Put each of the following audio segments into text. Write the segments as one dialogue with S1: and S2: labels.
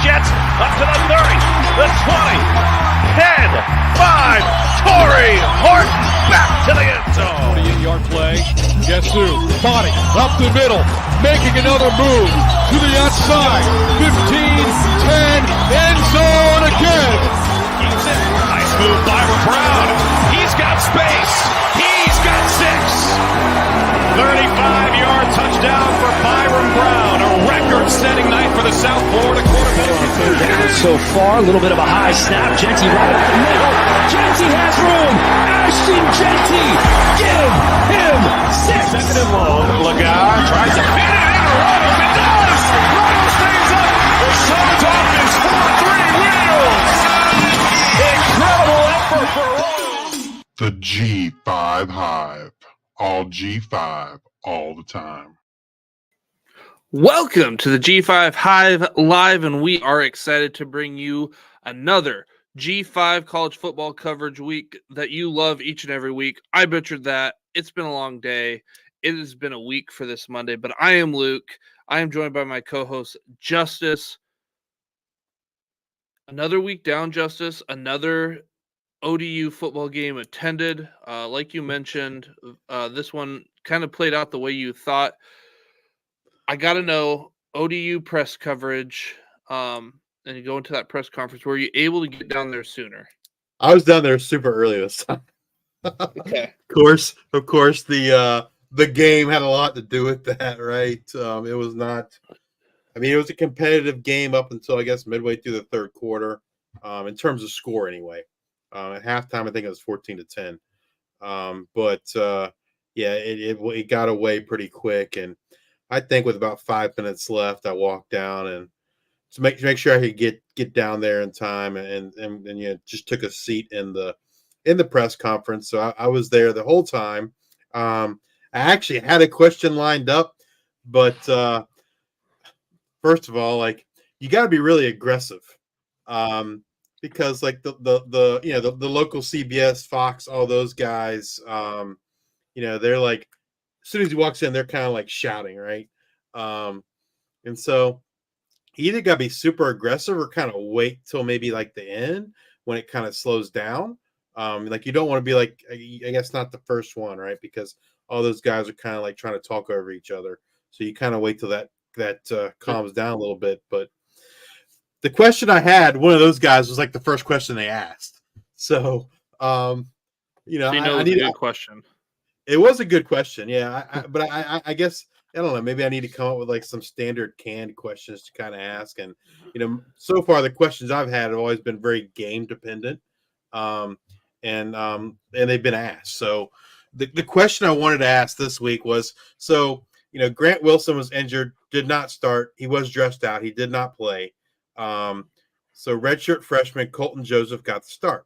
S1: gets up to the 30, the 20, 10, 5. Torrey Horton back to the end zone.
S2: 48-yard play. Guess who? Body up the middle, making another move to the outside. 15, 10, end zone again.
S1: Keeps it. Nice move by Brown. He's got space. He's got 6. 35-yard touchdown for Byron Brown. A record-setting night for the South Florida quarterback.
S3: Down so far, a little bit of a high snap. Genty right up the middle. Genty has room. Ashton Genty, give him 6.
S1: Second and long. Lagar tries to pin it in. Runnels, it does. Runnels stays up. The show's off his 4-3 wheels. Incredible effort for Runnels.
S4: The G5 Hive. All G5, all the time.
S5: Welcome to the G5 Hive Live, and we are excited to bring you another G5 college football coverage week that you love each and every week. I butchered that. It's been a long day. It has been a week for this Monday, but I am Luke. I am joined by my co-host, Justice. Another week down, Justice. Another ODU football game attended. Like you mentioned, this one kind of played out the way you thought. I got to know, ODU press coverage, and you go into that press conference, were you able to get down there sooner?
S6: I was down there super early this time.
S5: Okay.
S6: Of course, the game had a lot to do with that, right? It was not. I mean, it was a competitive game up until I guess midway through the third quarter, in terms of score anyway. At halftime, I think it was 14-10. Yeah, it got away pretty quick, and I think with about 5 minutes left, I walked down and to make sure I could get down there in time, and just took a seat in the press conference. So I was there the whole time. I actually had a question lined up, but first of all, like, you got to be really aggressive. Because like the local CBS, Fox, all those guys, they're like, as soon as he walks in, they're kind of like shouting, right? And so you either got to be super aggressive or kind of wait till maybe like the end when it kind of slows down. Like, you don't want to be like, I guess not the first one, right? Because all those guys are kind of like trying to talk over each other. So you kind of wait till that calms down a little bit. But the question I had, one of those guys was like the first question they asked. So, I need a good
S5: question.
S6: It was a good question, yeah. But I guess, I don't know. Maybe I need to come up with like some standard canned questions to kind of ask. And so far the questions I've had have always been very game dependent, and they've been asked. So the question I wanted to ask this week was, Grant Wilson was injured, did not start. He was dressed out. He did not play. So redshirt freshman Colton Joseph got the start.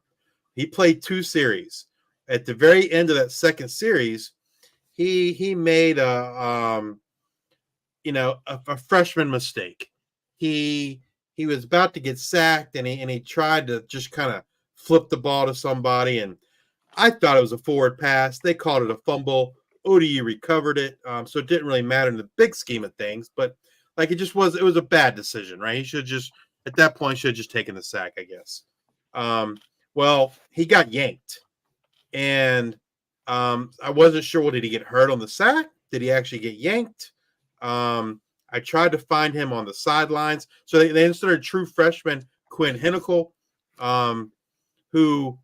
S6: He played 2 series. At the very end of that second series, he made a freshman mistake. He was about to get sacked, and he tried to just kind of flip the ball to somebody, and I thought it was a forward pass. They called it a fumble. ODU recovered it, so it didn't really matter in the big scheme of things, but like, it was a bad decision, right? He should just, at that point, should have just taken the sack, I guess. Well, he got yanked. And I wasn't sure, did he get hurt on the sack? Did he actually get yanked? I tried to find him on the sidelines. So they inserted true freshman Quinn Henicle, who,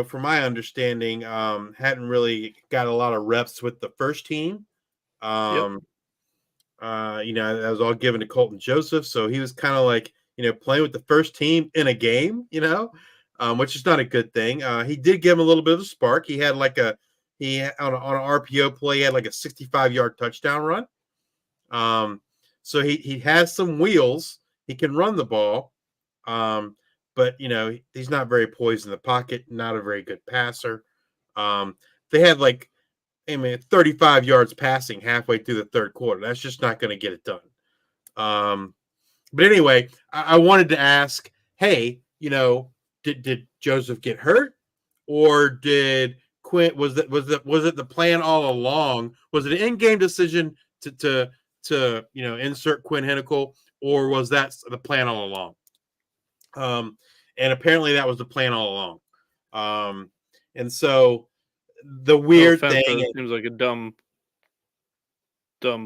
S6: from my understanding, hadn't really got a lot of reps with the first team. That was all given to Colton Joseph. So he was kind of like, playing with the first team in a game, which is not a good thing. He did give him a little bit of a spark. He had on an RPO play, he had like a 65-yard touchdown run. So he has some wheels. He can run the ball. But he's not very poised in the pocket, not a very good passer. They had 35 yards passing halfway through the third quarter. That's just not going to get it done. But anyway, I wanted to ask, hey, did Joseph get hurt, or did Quinn? Was it the plan all along? Was it an in-game decision to insert Quinn Henicle, or was that the plan all along? And apparently that was the plan all along. And so the
S5: No
S6: weird
S5: offense,
S6: thing,
S5: but it seems like a dumb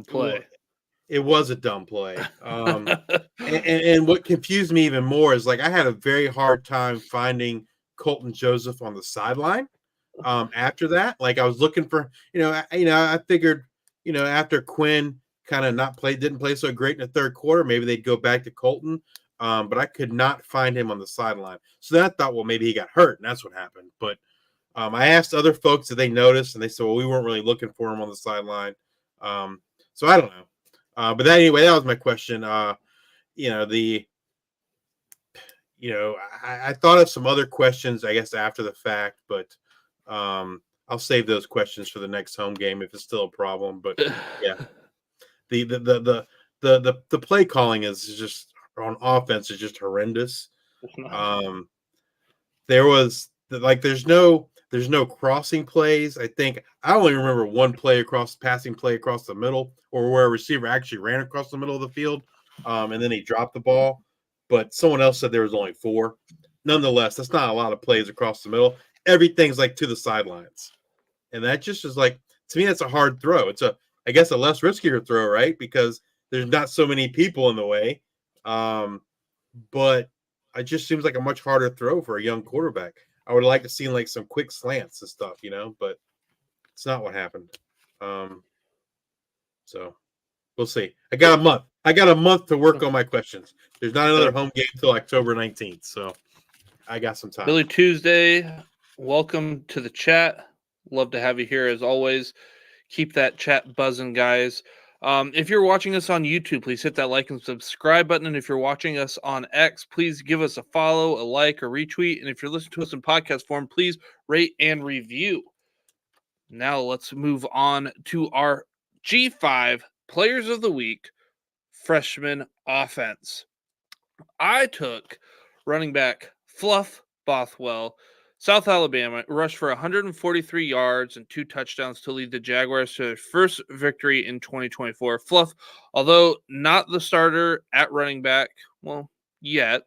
S5: play.
S6: it was a dumb play. And what confused me even more is like I had a very hard time finding Colton Joseph on the sideline. After that, like I was looking for, I figured, after Quinn kind of didn't play so great in the third quarter, maybe they'd go back to Colton. But I could not find him on the sideline. So then I thought, well, maybe he got hurt, and that's what happened. But I asked other folks if they noticed, and they said, well, we weren't really looking for him on the sideline. So I don't know. But anyway, that was my question. I thought of some other questions, I guess, after the fact, but I'll save those questions for the next home game if it's still a problem. But yeah, the play calling is just on offense is just horrendous. There's no crossing plays. I only remember one passing play across the middle, or where a receiver actually ran across the middle of the field, and then he dropped the ball. But someone else said there was only 4. Nonetheless, that's not a lot of plays across the middle. Everything's like to the sidelines, and that just is like, to me, that's a hard throw. It's I guess a less riskier throw, right? Because there's not so many people in the way. But it just seems like a much harder throw for a young quarterback. I would like to see like some quick slants and stuff, but it's not what happened. So we'll see. I got a month to work on my questions. There's not another home game until October 19th, so I got some time.
S5: Billy Tuesday, welcome to the chat. Love to have you here as always. Keep that chat buzzing, guys. If you're watching us on YouTube, please hit that like and subscribe button. And if you're watching us on X, please give us a follow, a like, or retweet. And if you're listening to us in podcast form, please rate and review. Now let's move on to our G5 Players of the Week freshman offense. I took running back Fluff Bothwell, South Alabama, rushed for 143 yards and 2 touchdowns to lead the Jaguars to their first victory in 2024. Fluff, although not the starter at running back, yet,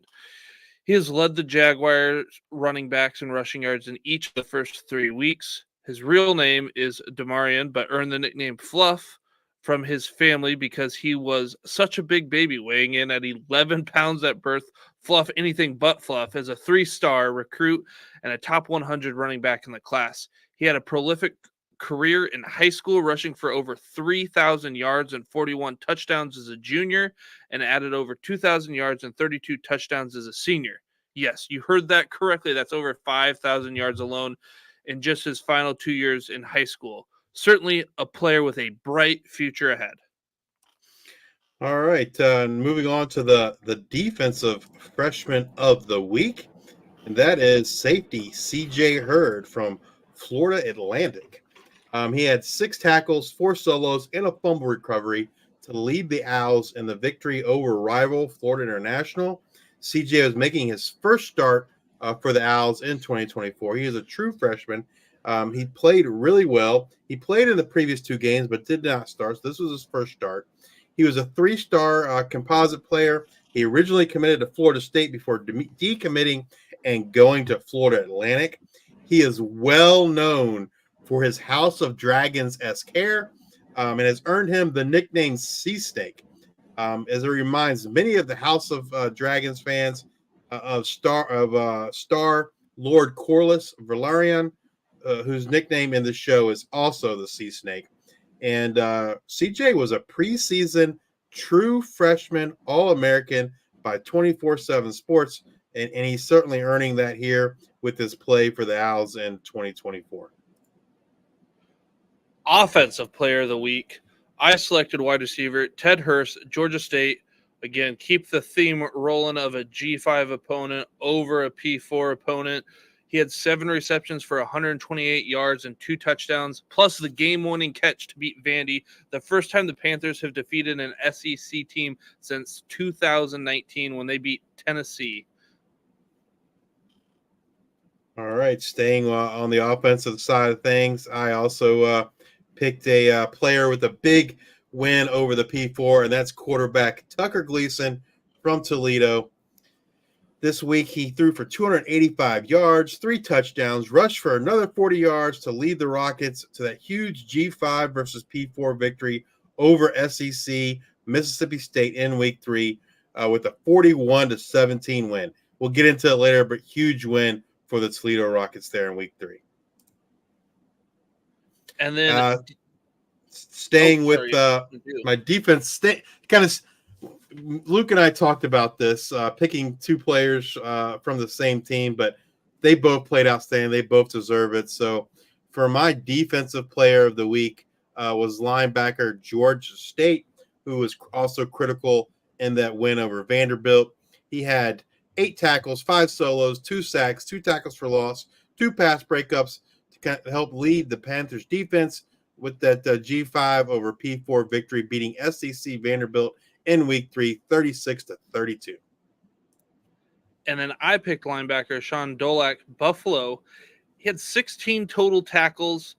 S5: he has led the Jaguars running backs in rushing yards in each of the first 3 weeks. His real name is Demarion, but earned the nickname Fluff from his family because he was such a big baby, weighing in at 11 pounds at birth. Fluff, anything but Fluff, is a 3-star recruit and a top 100 running back in the class. He had a prolific career in high school, rushing for over 3,000 yards and 41 touchdowns as a junior, and added over 2,000 yards and 32 touchdowns as a senior. Yes, you heard that correctly. That's over 5,000 yards alone in just his final 2 years in high school. Certainly a player with a bright future ahead.
S6: All right, moving on to the defensive freshman of the week, and that is safety C.J. Hurd from Florida Atlantic. He had 6 tackles, 4 solos, and a fumble recovery to lead the Owls in the victory over rival Florida International. C.J. was making his first start for the Owls in 2024. He is a true freshman. He played really well. He played in the previous 2 games, but did not start. So this was his first start. He was a 3-star composite player. He originally committed to Florida State before decommitting and going to Florida Atlantic. He is well known for his House of Dragons-esque hair and has earned him the nickname Sea Snake. As it reminds many of the House of Dragons fans of Star Lord Corlys Velaryon, whose nickname in the show is also the Sea Snake. And CJ was a preseason true freshman All-American by 24/7 Sports, and he's certainly earning that here with his play for the Owls in 2024.
S5: Offensive player of the week. I selected wide receiver Ted Hurst, Georgia State. Again, keep the theme rolling of a G5 opponent over a P4 opponent. He had 7 receptions for 128 yards and 2 touchdowns, plus the game-winning catch to beat Vandy, the first time the Panthers have defeated an SEC team since 2019 when they beat Tennessee.
S6: All right, staying on the offensive side of things, I also picked a player with a big win over the P4, and that's quarterback Tucker Gleason from Toledo. This week, he threw for 285 yards, 3 touchdowns, rushed for another 40 yards to lead the Rockets to that huge G5 versus P4 victory over SEC Mississippi State in Week 3 with a 41-17 win. We'll get into it later, but huge win for the Toledo Rockets there in Week 3.
S5: And then
S6: staying with my defense, Luke and I talked about this, picking 2 players from the same team, but they both played outstanding. They both deserve it. So for my defensive player of the week was linebacker Georgia State, who was also critical in that win over Vanderbilt. He had 8 tackles, 5 solos, 2 sacks, 2 tackles for loss, 2 pass breakups to help lead the Panthers defense with that G5 over P4 victory, beating SEC Vanderbilt in Week 3, 36-32.
S5: And then I picked linebacker Sean Dolak, Buffalo. He had 16 total tackles,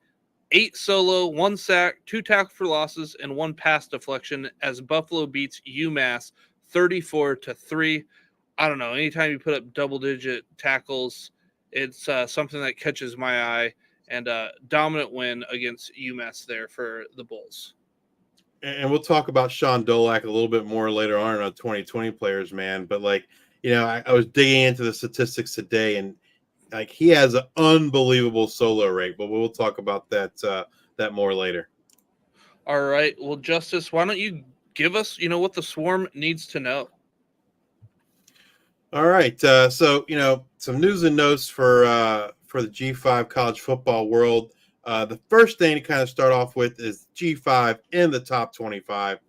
S5: 8 solo, 1 sack, 2 tackles for losses, and 1 pass deflection as Buffalo beats UMass 34-3. I don't know. Anytime you put up double-digit tackles, it's something that catches my eye. And a dominant win against UMass there for the Bulls.
S6: And we'll talk about Sean Dolak a little bit more later on in our 2020 players, man. But, I was digging into the statistics today, and, he has an unbelievable solo rate. But we'll talk about that more later.
S5: All right. Well, Justice, why don't you give us, what the Swarm needs to know?
S6: All right. So, some news and notes for the G5 college football world. The first thing to kind of start off with is G5 in the top 25.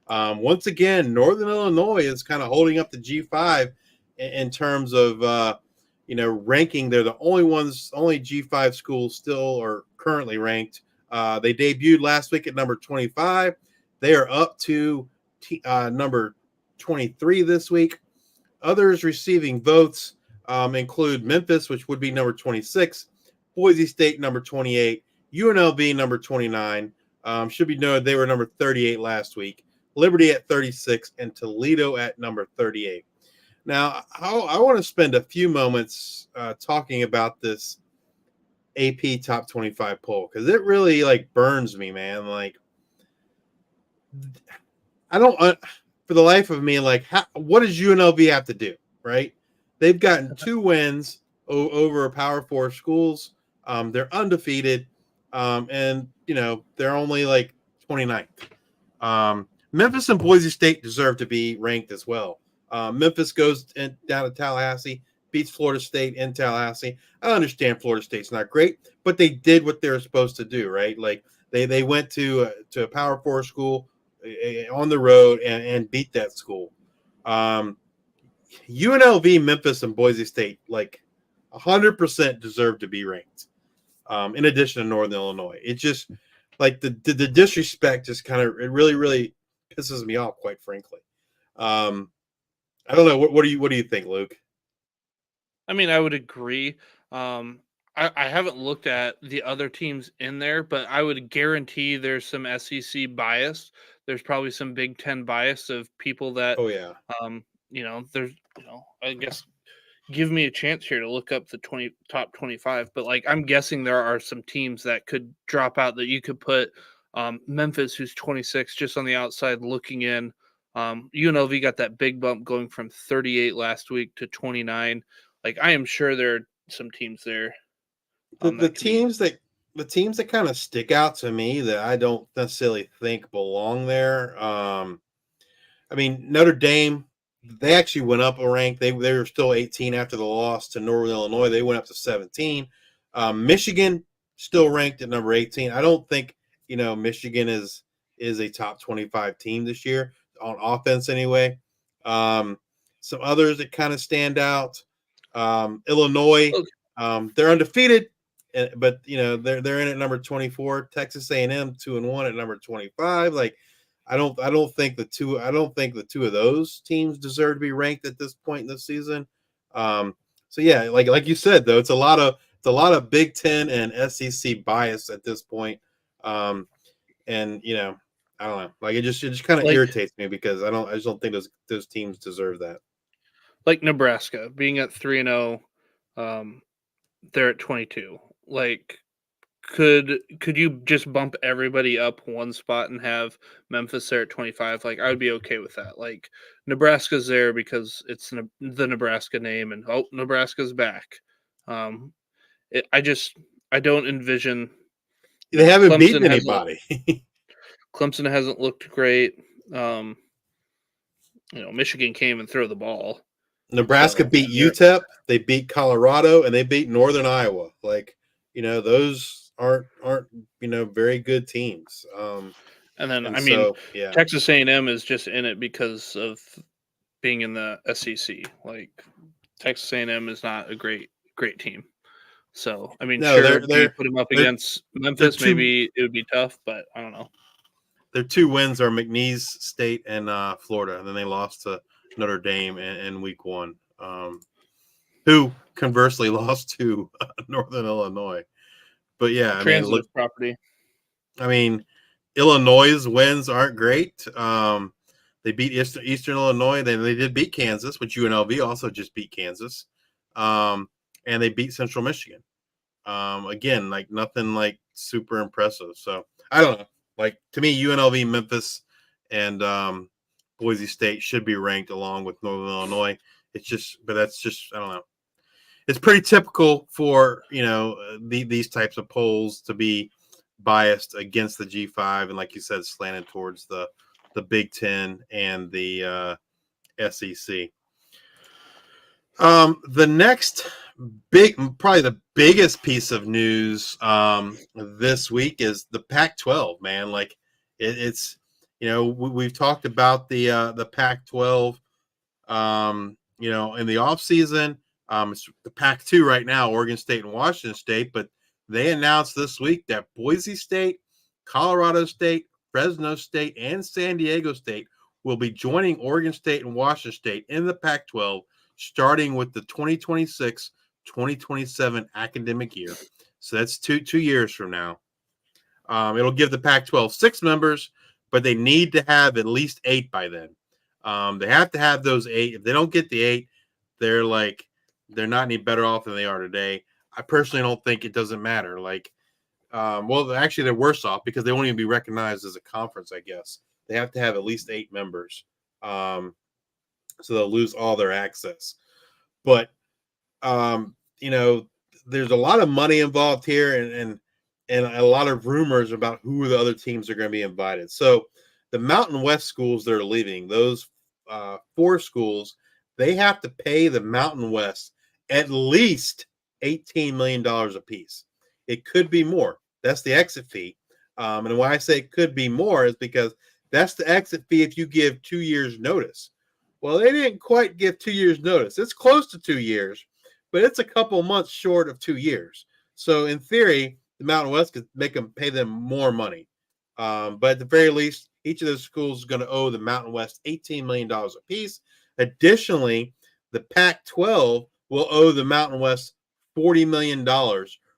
S6: Once again, Northern Illinois is kind of holding up the G5 in terms of, ranking. They're the only G5 schools still are currently ranked. They debuted last week at number 25. They are up to number 23 this week. Others receiving votes include Memphis, which would be number 26, Boise State, number 28, UNLV, number 29. Should be noted they were number 38 last week, Liberty at 36, and Toledo at number 38. Now, I want to spend a few moments talking about this AP Top 25 poll because it really, burns me, man. I don't for the life of me, what does UNLV have to do, right? They've gotten 2 wins over Power 4 schools. They're undefeated, and, they're only, 29th. Memphis and Boise State deserve to be ranked as well. Memphis goes down to Tallahassee, beats Florida State in Tallahassee. I understand Florida State's not great, but they did what they were supposed to do, right? They went to a Power 4 school on the road and beat that school. UNLV, Memphis, and Boise State 100% deserve to be ranked. In addition to Northern Illinois, it just the disrespect just it really, really pisses me off, quite frankly. I don't know. What do you think, Luke?
S5: I mean, I would agree. I haven't looked at the other teams in there, but I would guarantee there's some SEC bias. There's probably some Big Ten bias of people that, there's, I guess, give me a chance here to look up the top 25. But I'm guessing there are some teams that could drop out that you could put Memphis, who's 26, just on the outside looking in. UNLV got that big bump going from 38 last week to 29. I am sure there are some teams there.
S6: The teams that kind of stick out to me that I don't necessarily think belong there. Notre Dame, they actually went up a rank. They were still 18 after the loss to Northern Illinois. They went up to 17. Michigan still ranked at number 18. I don't think Michigan is a top 25 team this year on offense anyway. Some others that kind of stand out. Illinois, they're undefeated, but they're in at number 24. Texas A&M 2-1 at number 25. I don't think the two of those teams deserve to be ranked at this point in the season. So yeah, like you said though, it's a lot of Big Ten and SEC bias at this point. And I don't know. Like it just kind of
S5: Like-
S6: irritates me because I just don't think those teams deserve that.
S5: Like Nebraska being at 3-0, they're at 22. Like, could you just bump everybody up one spot and have Memphis there at 25? Like, I would be okay with that. Like, Nebraska's there because it's the Nebraska name, and Nebraska's back. I don't envision.
S6: They haven't
S5: Clemson
S6: beaten
S5: hasn't-
S6: anybody.
S5: Clemson hasn't looked great. Michigan can't even throw the ball.
S6: Nebraska beat UTEP, they beat Colorado, and they beat Northern Iowa. Like, those aren't very good teams.
S5: And then
S6: yeah.
S5: Texas A&M is just in it because of being in the SEC. Like Texas A&M is not a great team. So sure, you put them up against Memphis, maybe it would be tough, but I don't know.
S6: Their 2 wins are McNeese State and Florida, and then they lost to Notre Dame in week 1, who conversely lost to Northern Illinois. But yeah,
S5: Transitive property.
S6: Illinois' wins aren't great. They beat Eastern Illinois. They did beat Kansas, which UNLV also just beat Kansas, and they beat Central Michigan. Again, like nothing like super impressive. So I don't know. Like to me, UNLV, Memphis, and Boise State should be ranked along with Northern Illinois. But that's just I don't know. It's pretty typical for these types of polls to be biased against the G5, and like you said, slanted towards the Big Ten and the SEC. The next probably the biggest piece of news this week is the Pac-12, man. Like it's we've talked about the Pac-12 in the offseason. It's the Pac-2 right now, Oregon State and Washington State, but they announced this week that Boise State, Colorado State, Fresno State, and San Diego State will be joining Oregon State and Washington State in the Pac-12 starting with the 2026-2027 academic year. So that's two years from now. It'll give the Pac-12 6 members, but they need to have at least 8 by then. They have to have those 8. If they don't get the 8, they're not any better off than they are today. I personally don't think it doesn't matter. Actually, they're worse off because they won't even be recognized as a conference, I guess. They have to have at least 8 members. So they'll lose all their access. But, there's a lot of money involved here and a lot of rumors about who the other teams are going to be invited. So the Mountain West schools that are leaving, those 4 schools, they have to pay the Mountain West at least $18 million apiece. It could be more. That's the exit fee. And why I say it could be more is because that's the exit fee if you give 2 years notice. Well, they didn't quite give 2 years notice. It's close to 2 years, but it's a couple months short of 2 years. So in theory, the Mountain West could pay them more money. But at the very least, each of those schools is going to owe the Mountain West $18 million apiece. Additionally, the Pac-12 will owe the Mountain West $40 million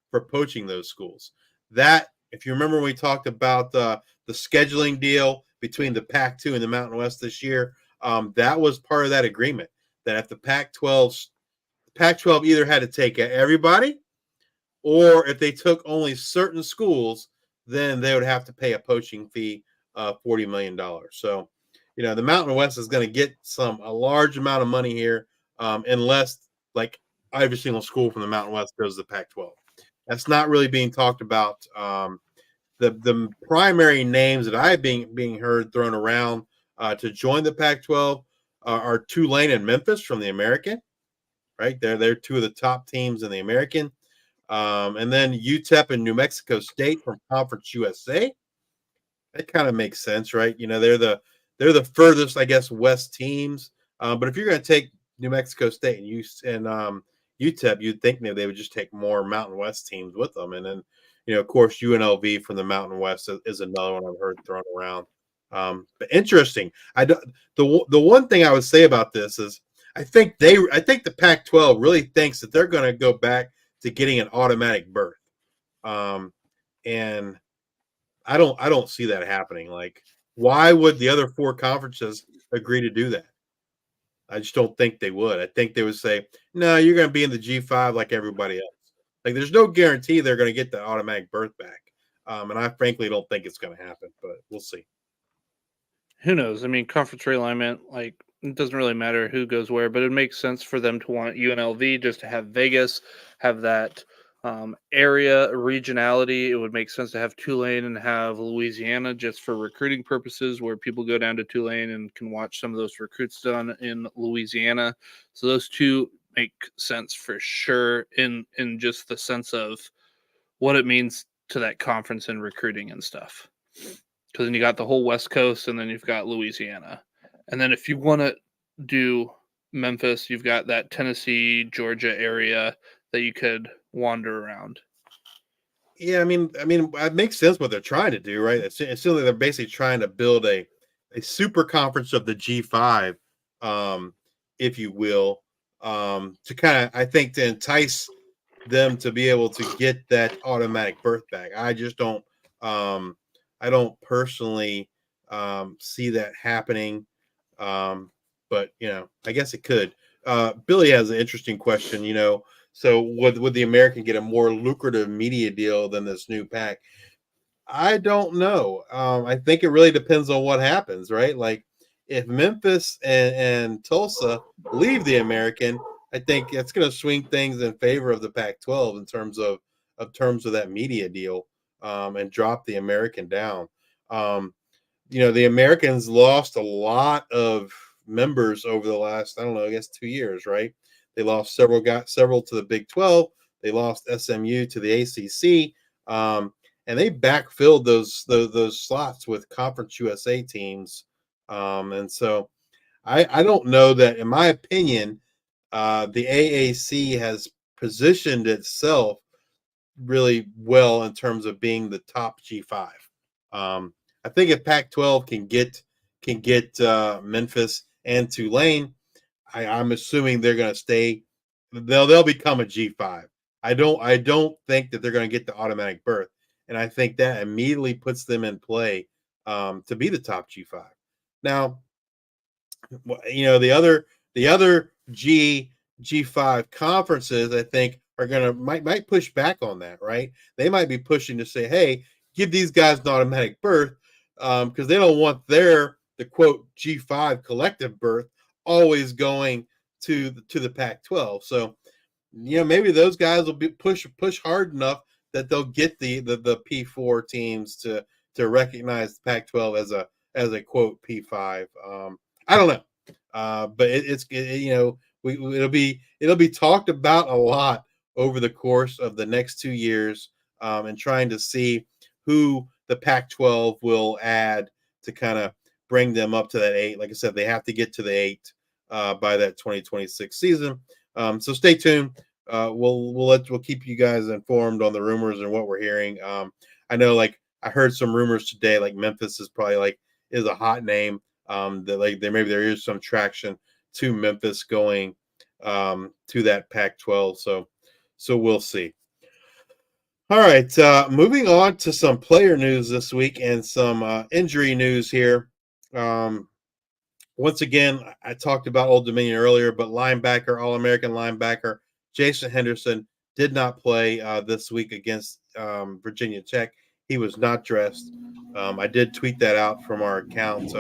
S6: for poaching those schools. That, if you remember when we talked about the scheduling deal between the Pac-2 and the Mountain West this year, that was part of that agreement, that if the Pac-12 either had to take everybody, or if they took only certain schools, then they would have to pay a poaching fee of $40 million. So, the Mountain West is going to get a large amount of money here, unless every single school from the Mountain West goes to the Pac-12. That's not really being talked about. The primary names that I've being heard thrown around to join the Pac-12 are Tulane and Memphis from the American, right? They're 2 of the top teams in the American. And then UTEP and New Mexico State from Conference USA. That kind of makes sense, right? They're the furthest, I guess, West teams. But if you're going to take New Mexico State and UTEP, you'd think maybe they would just take more Mountain West teams with them. And then, of course, UNLV from the Mountain West is another one I've heard thrown around. But interesting. The one thing I would say about this is I think the Pac-12 really thinks that they're going to go back to getting an automatic berth. And I don't see that happening. why would the other 4 conferences agree to do that? I just don't think they would. I think they would say, no, you're going to be in the G5 like everybody else. Like, there's no guarantee they're going to get the automatic berth back. And I frankly don't think it's going to happen, but we'll see.
S5: Who knows? I mean, conference realignment, like, it doesn't really matter who goes where, but it makes sense for them to want UNLV just to have Vegas, have that area regionality. It would make sense to have Tulane and have Louisiana just for recruiting purposes, where people go down to Tulane and can watch some of those recruits done in Louisiana. So those two make sense for sure in just the sense of what it means to that conference and recruiting and stuff. Because then you got the whole West Coast, and then you've got Louisiana. And then if you want to do Memphis, you've got that Tennessee, Georgia area that you could wander around.
S6: Yeah, I mean, it makes sense what they're trying to do, right? It's like they're basically trying to build a super conference of the G5, if you will, to kind of, I think, to entice them to be able to get that automatic berth back. I just don't, I don't personally see that happening, but I guess it could. Billy has an interesting question. So would the American get a more lucrative media deal than this new pack? I don't know. I think it really depends on what happens, right? Like, if Memphis and Tulsa leave the American, I think it's going to swing things in favor of the Pac-12 in terms of that media deal, and drop the American down. The Americans lost a lot of members over the last, I don't know, I guess 2 years, right? They lost several, got several to the Big 12. They lost SMU to the ACC, and they backfilled those slots with Conference USA teams. And so I don't know that, in my opinion, the AAC has positioned itself really well in terms of being the top G5. I think if Pac-12 can get Memphis and Tulane, I'm assuming they're going to stay. They'll become a G5. I don't think that they're going to get the automatic berth, and I think that immediately puts them in play to be the top G5. Now, the other G5 conferences, I think, are gonna might push back on that, right? They might be pushing to say, hey, give these guys an automatic berth, because they don't want the quote G5 collective berth always going to the Pac-12. So maybe those guys will be push hard enough that they'll get the P4 teams to recognize the Pac-12 as a quote P5. I don't know, but it'll be talked about a lot over the course of the next 2 years, and trying to see who the Pac-12 will add to kind of bring them up to that 8. Like I said, they have to get to the 8 by that 2026 season. So stay tuned. We'll keep you guys informed on the rumors and what we're hearing. I know, like, I heard some rumors today, like Memphis is probably is a hot name. That maybe there is some traction to Memphis going to that Pac-12. So we'll see. All right, moving on to some player news this week and some injury news here. Once again, I talked about Old Dominion earlier, but All-American linebacker Jason Henderson did not play this week against Virginia Tech. He was not dressed. I did tweet that out from our account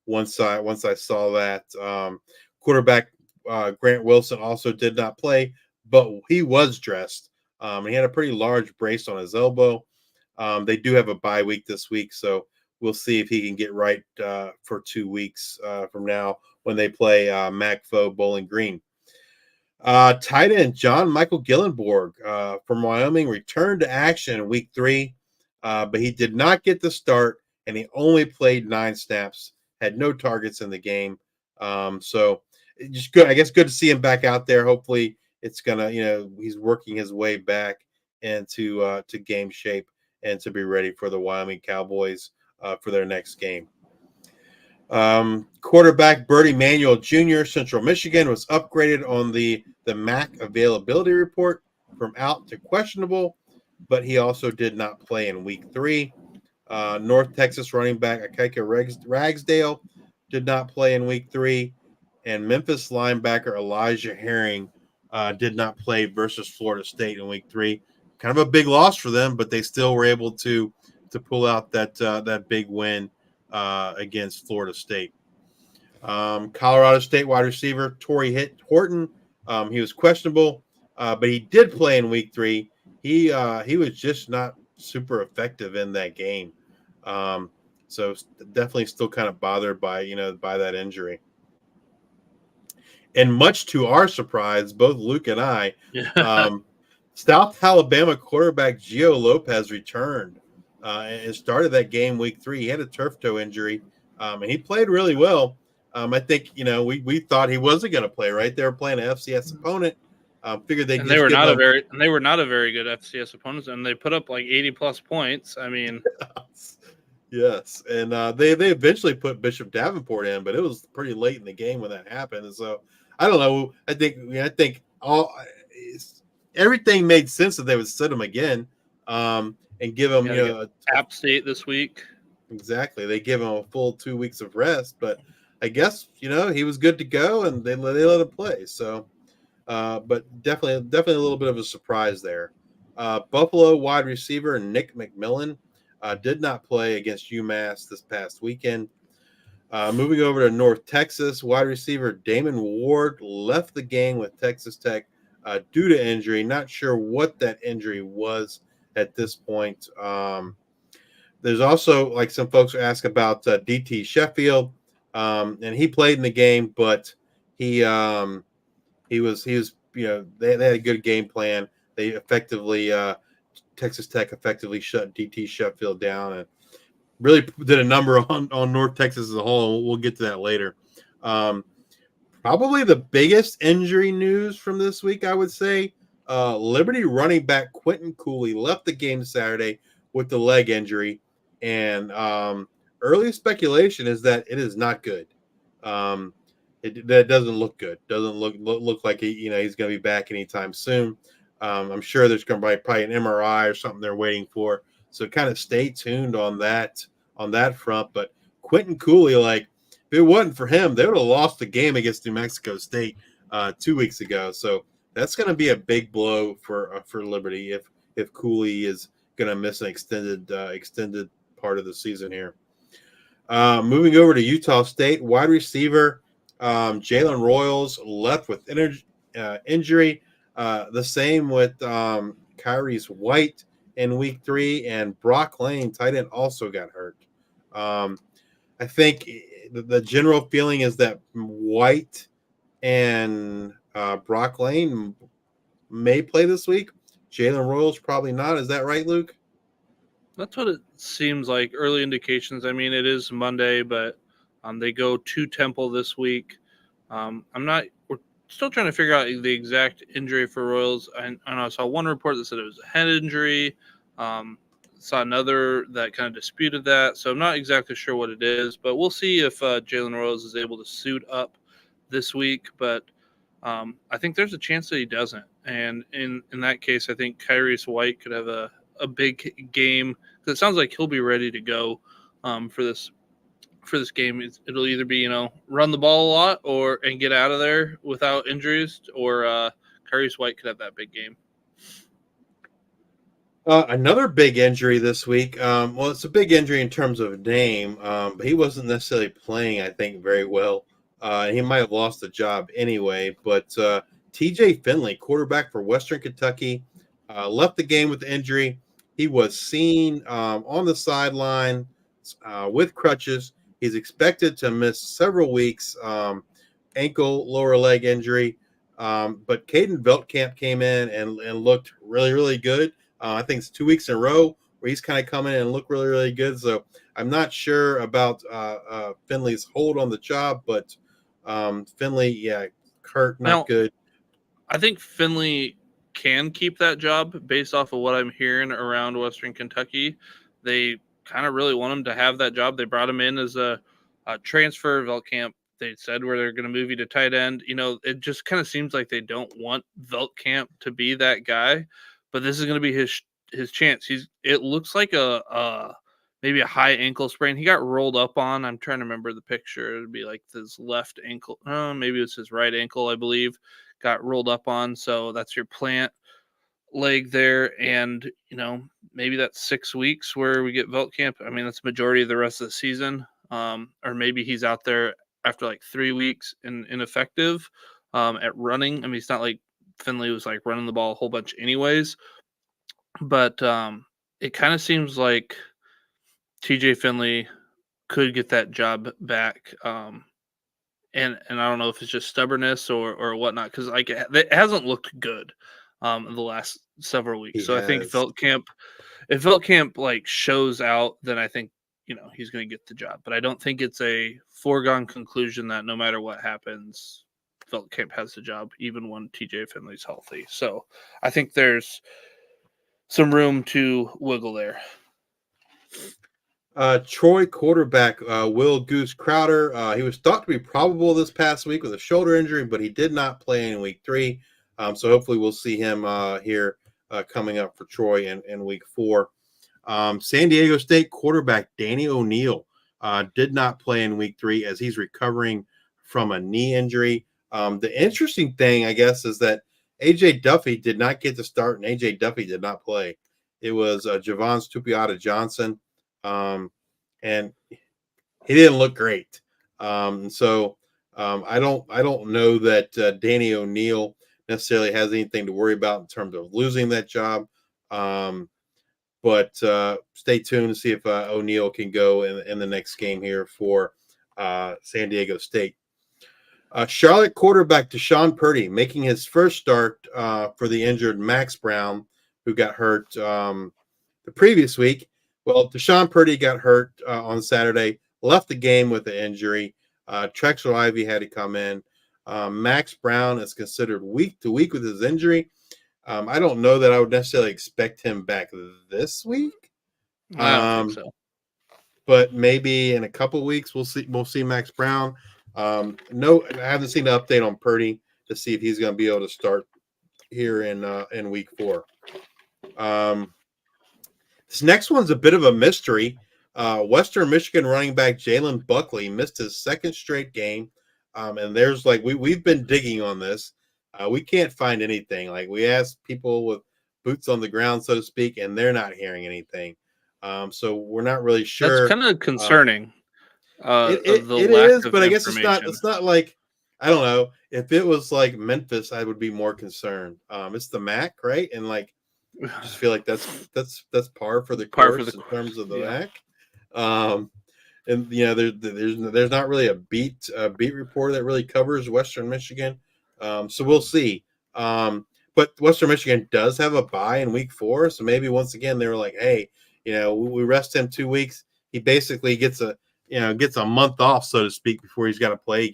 S6: once I saw that. Quarterback Grant Wilson also did not play, but he was dressed. He had a pretty large brace on his elbow. They do have a bye week this week, so we'll see if he can get right for 2 weeks from now when they play MacFo Bowling Green. Tight end John Michael Gillenborg from Wyoming returned to action in week 3, but he did not get the start, and he only played 9 snaps, had no targets in the game. So just good. I guess good to see him back out there. Hopefully it's gonna, he's working his way back into to game shape and to be ready for the Wyoming Cowboys for their next game. Quarterback Bertie Manuel Jr., Central Michigan, was upgraded on the MAC availability report from out to questionable, but he also did not play in week 3. North Texas running back Akaika Ragsdale did not play in week 3. And Memphis linebacker Elijah Herring did not play versus Florida State in week 3. Kind of a big loss for them, but they still were able to pull out that big win against Florida State. Colorado State wide receiver Torrey Horton, he was questionable, but he did play in week 3. He was just not super effective in that game, so definitely still kind of bothered by that injury. And much to our surprise, both Luke and I, South Alabama quarterback Gio Lopez returned and started that game week 3. He had a turf toe injury, and he played really well. I think we thought he wasn't going to play. Right, they were playing an FCS opponent. Figured they
S5: were not a very good FCS opponent, and they put up like 80+ points. I mean,
S6: yes, and they eventually put Bishop Davenport in, but it was pretty late in the game when that happened. And so I don't know. I think everything made sense that they would sit him again and give him
S5: App State this week.
S6: Exactly, they give him a full 2 weeks of rest, but I guess he was good to go, and they let him play. So, but definitely a little bit of a surprise there. Buffalo wide receiver Nick McMillan did not play against UMass this past weekend. Moving over to North Texas, wide receiver Damon Ward left the game with Texas Tech due to injury. Not sure what that injury was at this point. There's also, like, some folks ask about DT Sheffield, and he played in the game, but he was they had a good game plan. They effectively Texas Tech effectively shut DT Sheffield down and really did a number on North Texas as a whole. We'll get to that later. Probably the biggest injury news from this week, I would say, Liberty running back Quentin Cooley left the game Saturday with the leg injury, and early speculation is that it is not good. That doesn't look good. Doesn't look like he's going to be back anytime soon. I'm sure there's going to be probably an MRI or something they're waiting for. So kind of stay tuned on that front. But Quentin Cooley, like, if it wasn't for him, they would have lost the game against New Mexico State 2 weeks ago. So that's going to be a big blow for Liberty if Cooley is going to miss an extended part of the season here. Moving over to Utah State, wide receiver Jalen Royals left with injury. The same with Kyrie's White in week 3, and Brock Lane, tight end, also got hurt. I think the general feeling is that White and Brock Lane may play this week. Jalen Royals probably not. Is that right, Luke?
S5: That's what it seems like. Early indications. I mean, it is Monday, but they go to Temple this week. We're still trying to figure out the exact injury for Royals. I saw one report that said it was a head injury. Saw another that kind of disputed that. So I'm not exactly sure what it is, but we'll see if Jalen Royals is able to suit up this week. But I think there's a chance that he doesn't. And in that case, I think Kyrie's White could have a big game. It sounds like he'll be ready to go for this game. It'll either be run the ball a lot and get out of there without injuries, or Kyrie's White could have that big game.
S6: Another big injury this week. Well, it's a big injury in terms of name, but he wasn't necessarily playing, I think, very well. He might have lost the job anyway. But TJ Finley, quarterback for Western Kentucky, left the game with injury. He was seen on the sideline with crutches. He's expected to miss several weeks, ankle, lower leg injury. But Caden Veltkamp came in and looked really, really good. I think it's 2 weeks in a row where he's kind of coming in and look really, really good. So I'm not sure about Finley's hold on the job, but Finley, hurt, not good.
S5: I think Finley can keep that job based off of what I'm hearing around Western Kentucky. They kind of really want him to have that job. They brought him in as a transfer. Veltkamp, they said where they're going to move you to tight end. It just kind of seems like they don't want Veltkamp to be that guy. But this is going to be his chance. It looks like a maybe a high ankle sprain. He got rolled up on. I'm trying to remember the picture. It would be like his left ankle. Maybe it was his right ankle, I believe, got rolled up on. So that's your plant leg there. And, maybe that's 6 weeks where we get Veltkamp. I mean, that's majority of the rest of the season. Or maybe he's out there after like 3 weeks and ineffective at running. I mean, it's not like Finley was like running the ball a whole bunch anyways. But it kind of seems like TJ Finley could get that job back. And I don't know if it's just stubbornness or whatnot, because like it hasn't looked good in the last several weeks. So I think if Veltkamp like shows out, then I think he's going to get the job. But I don't think it's a foregone conclusion that no matter what happens, Veltkamp has the job, even when TJ Finley's healthy. So I think there's some room to wiggle there.
S6: Troy quarterback Will Goose Crowder. He was thought to be probable this past week with a shoulder injury, but he did not play in week 3. So hopefully we'll see him here coming up for Troy in week 4. San Diego State quarterback Danny O'Neal did not play in week 3 as he's recovering from a knee injury. The interesting thing, I guess, is that A.J. Duffy did not get to start, and A.J. Duffy did not play. It was Javon Stupiata-Johnson, and he didn't look great. So I don't know that Danny O'Neal necessarily has anything to worry about in terms of losing that job. But stay tuned to see if O'Neal can go in the next game here for San Diego State. Charlotte quarterback Deshaun Purdy making his first start for the injured Max Brown, who got hurt the previous week. Well, Deshaun Purdy got hurt on Saturday, left the game with the injury. Trexler Ivy had to come in. Max Brown is considered week to week with his injury. I don't know that I would necessarily expect him back this week.
S5: I don't think so.
S6: But maybe in a couple weeks we'll see Max Brown. No, I haven't seen an update on Purdy to see if he's going to be able to start here in week 4. This next one's a bit of a mystery. Western Michigan running back Jalen Buckley missed his second straight game, and there's we've been digging on this. We can't find anything. Like, we asked people with boots on the ground, so to speak, and they're not hearing anything. So we're not really sure.
S5: That's kind of concerning.
S6: It is, but I guess it's not like, I don't know. If it was like Memphis, I would be more concerned. It's the MAC, right? And I just feel like that's par for the course in terms of the MAC. And there's not really a beat reporter that really covers Western Michigan. So we'll see. But Western Michigan does have a bye in week 4, so maybe once again they were like, hey, we rest him 2 weeks. He basically gets a month off, so to speak, before he's got to play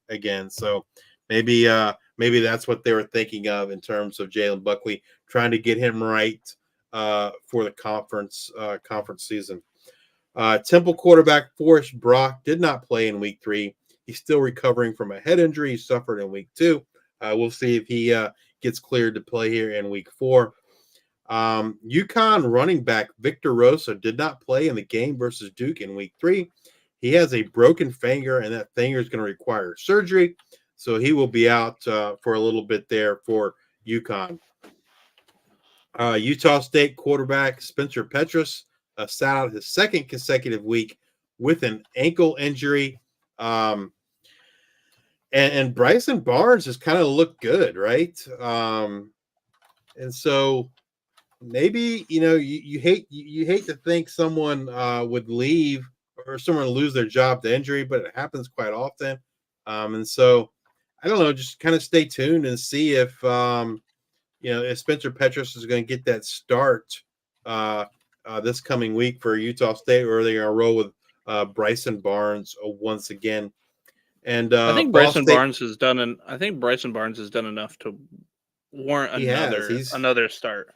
S6: again. So maybe that's what they were thinking of in terms of Jalen Buckley, trying to get him right for the conference season. Temple quarterback Forrest Brock did not play in week 3. He's still recovering from a head injury he suffered in week 2. We'll see if he gets cleared to play here in week 4. UConn running back Victor Rosa did not play in the game versus Duke in week 3. He has a broken finger, and that finger is going to require surgery. So he will be out for a little bit there for UConn. Utah State quarterback Spencer Petras sat out his second consecutive week with an ankle injury. And Bryson Barnes has kind of looked good, right? And so maybe, you hate to think someone would leave or someone lose their job to injury, but it happens quite often. And so I don't know, just kind of stay tuned and see if Spencer Petras is going to get that start this coming week for Utah State, or are they going to roll with Bryson Barnes once again? And
S5: I think Bryson Barnes has done enough to warrant another start.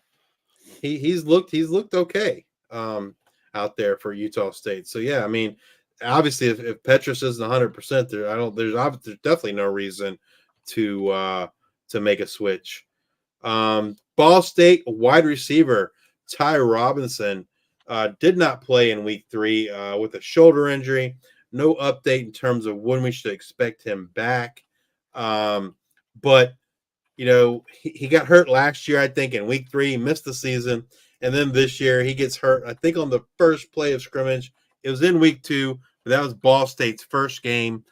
S6: He's looked okay out there for Utah State. So yeah, I mean, obviously if Petras isn't 100% there, there's definitely no reason to make a switch. Ball State wide receiver Ty Robinson did not play in week 3 with a shoulder injury. No update in terms of when we should expect him back. But he got hurt last year, I think, in week 3. He missed the season. And then this year he gets hurt, I think, on the first play of scrimmage. It was in week 2, but that was Ball State's first game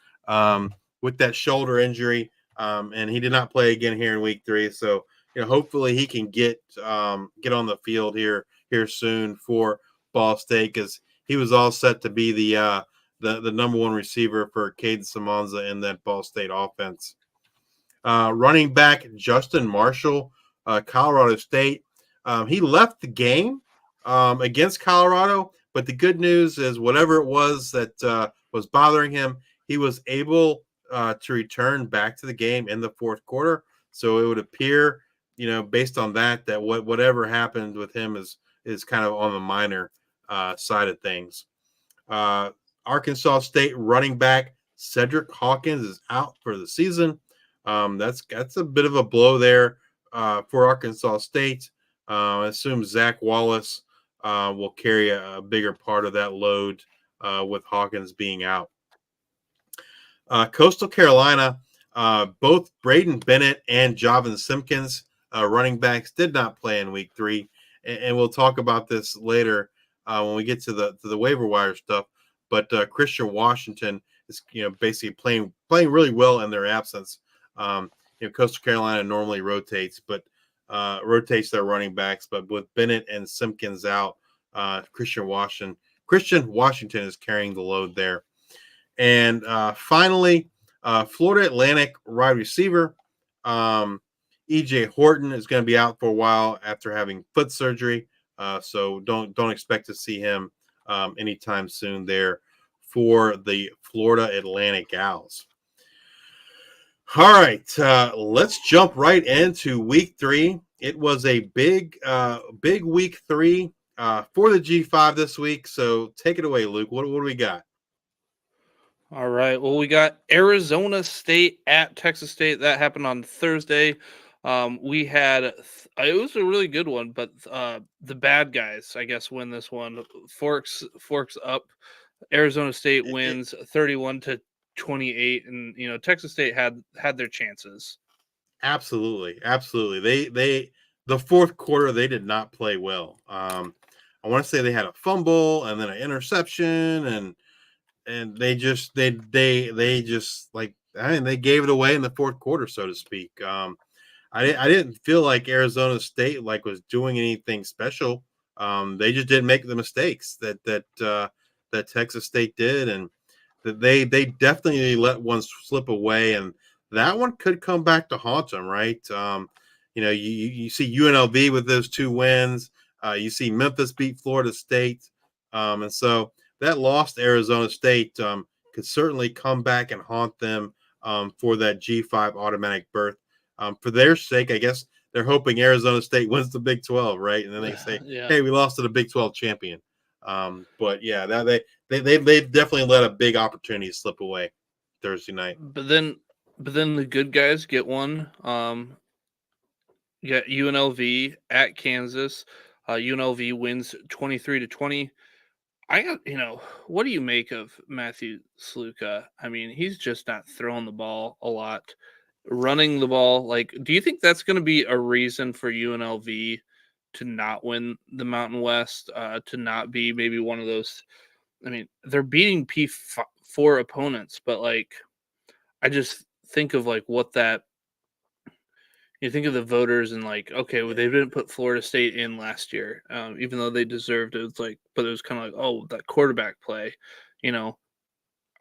S6: with that shoulder injury. And he did not play again here in week 3. So, hopefully he can get on the field here soon for Ball State, because he was all set to be the number 1 receiver for Caden Simonza in that Ball State offense. Running back Justin Marshall, Colorado State. He left the game against Colorado, but the good news is whatever it was that was bothering him, he was able to return back to the game in the fourth quarter. So it would appear, based on that whatever happened with him is kind of on the minor side of things. Arkansas State running back Cedric Hawkins is out for the season. That's a bit of a blow there for Arkansas State. I assume Zach Wallace will carry a bigger part of that load with Hawkins being out. Coastal Carolina, both Braden Bennett and Javon Simpkins, running backs, did not play in week 3, and we'll talk about this later when we get to the waiver wire stuff. But Christian Washington is basically playing really well in their absence. Coastal Carolina normally rotates their running backs, but with Bennett and Simpkins out, Christian Washington is carrying the load there. And finally, Florida Atlantic wide receiver E.J. Horton is going to be out for a while after having foot surgery, so don't expect to see him anytime soon there for the Florida Atlantic Owls. All right, let's jump right into week 3. It was a big week 3 for the G5 this week. So take it away, Luke. What do we got?
S5: All right. Well, we got Arizona State at Texas State. That happened on Thursday. We had it was a really good one, but the bad guys, I guess, win this one. Forks up. Arizona State wins 31-28, and Texas State had their chances.
S6: Absolutely. They the fourth quarter they did not play well. I want to say they had a fumble and then an interception, and they gave it away in the fourth quarter, so to speak. I didn't feel like Arizona State was doing anything special. They just didn't make the mistakes that Texas State did, and that they definitely let one slip away, and that one could come back to haunt them, right? You see UNLV with those 2 wins. You see Memphis beat Florida State, and so that loss to Arizona State could certainly come back and haunt them for that G5 automatic berth. For their sake, I guess they're hoping Arizona State wins the Big 12, right? And then they say, "Hey, we lost to the Big 12 champion." But yeah, they definitely let a big opportunity slip away Thursday night.
S5: But then the good guys get one. You got UNLV at Kansas. UNLV wins 23-20. What do you make of Matthew Sluka? I mean, he's just not throwing the ball a lot, running the ball. Do you think that's going to be a reason for UNLV to not win the Mountain West, to not be maybe one of those? I mean, they're beating P4 opponents, but I just think of what that. You think of the voters and okay, well, they didn't put Florida State in last year, even though they deserved it. It's but it was kind of oh, that quarterback play,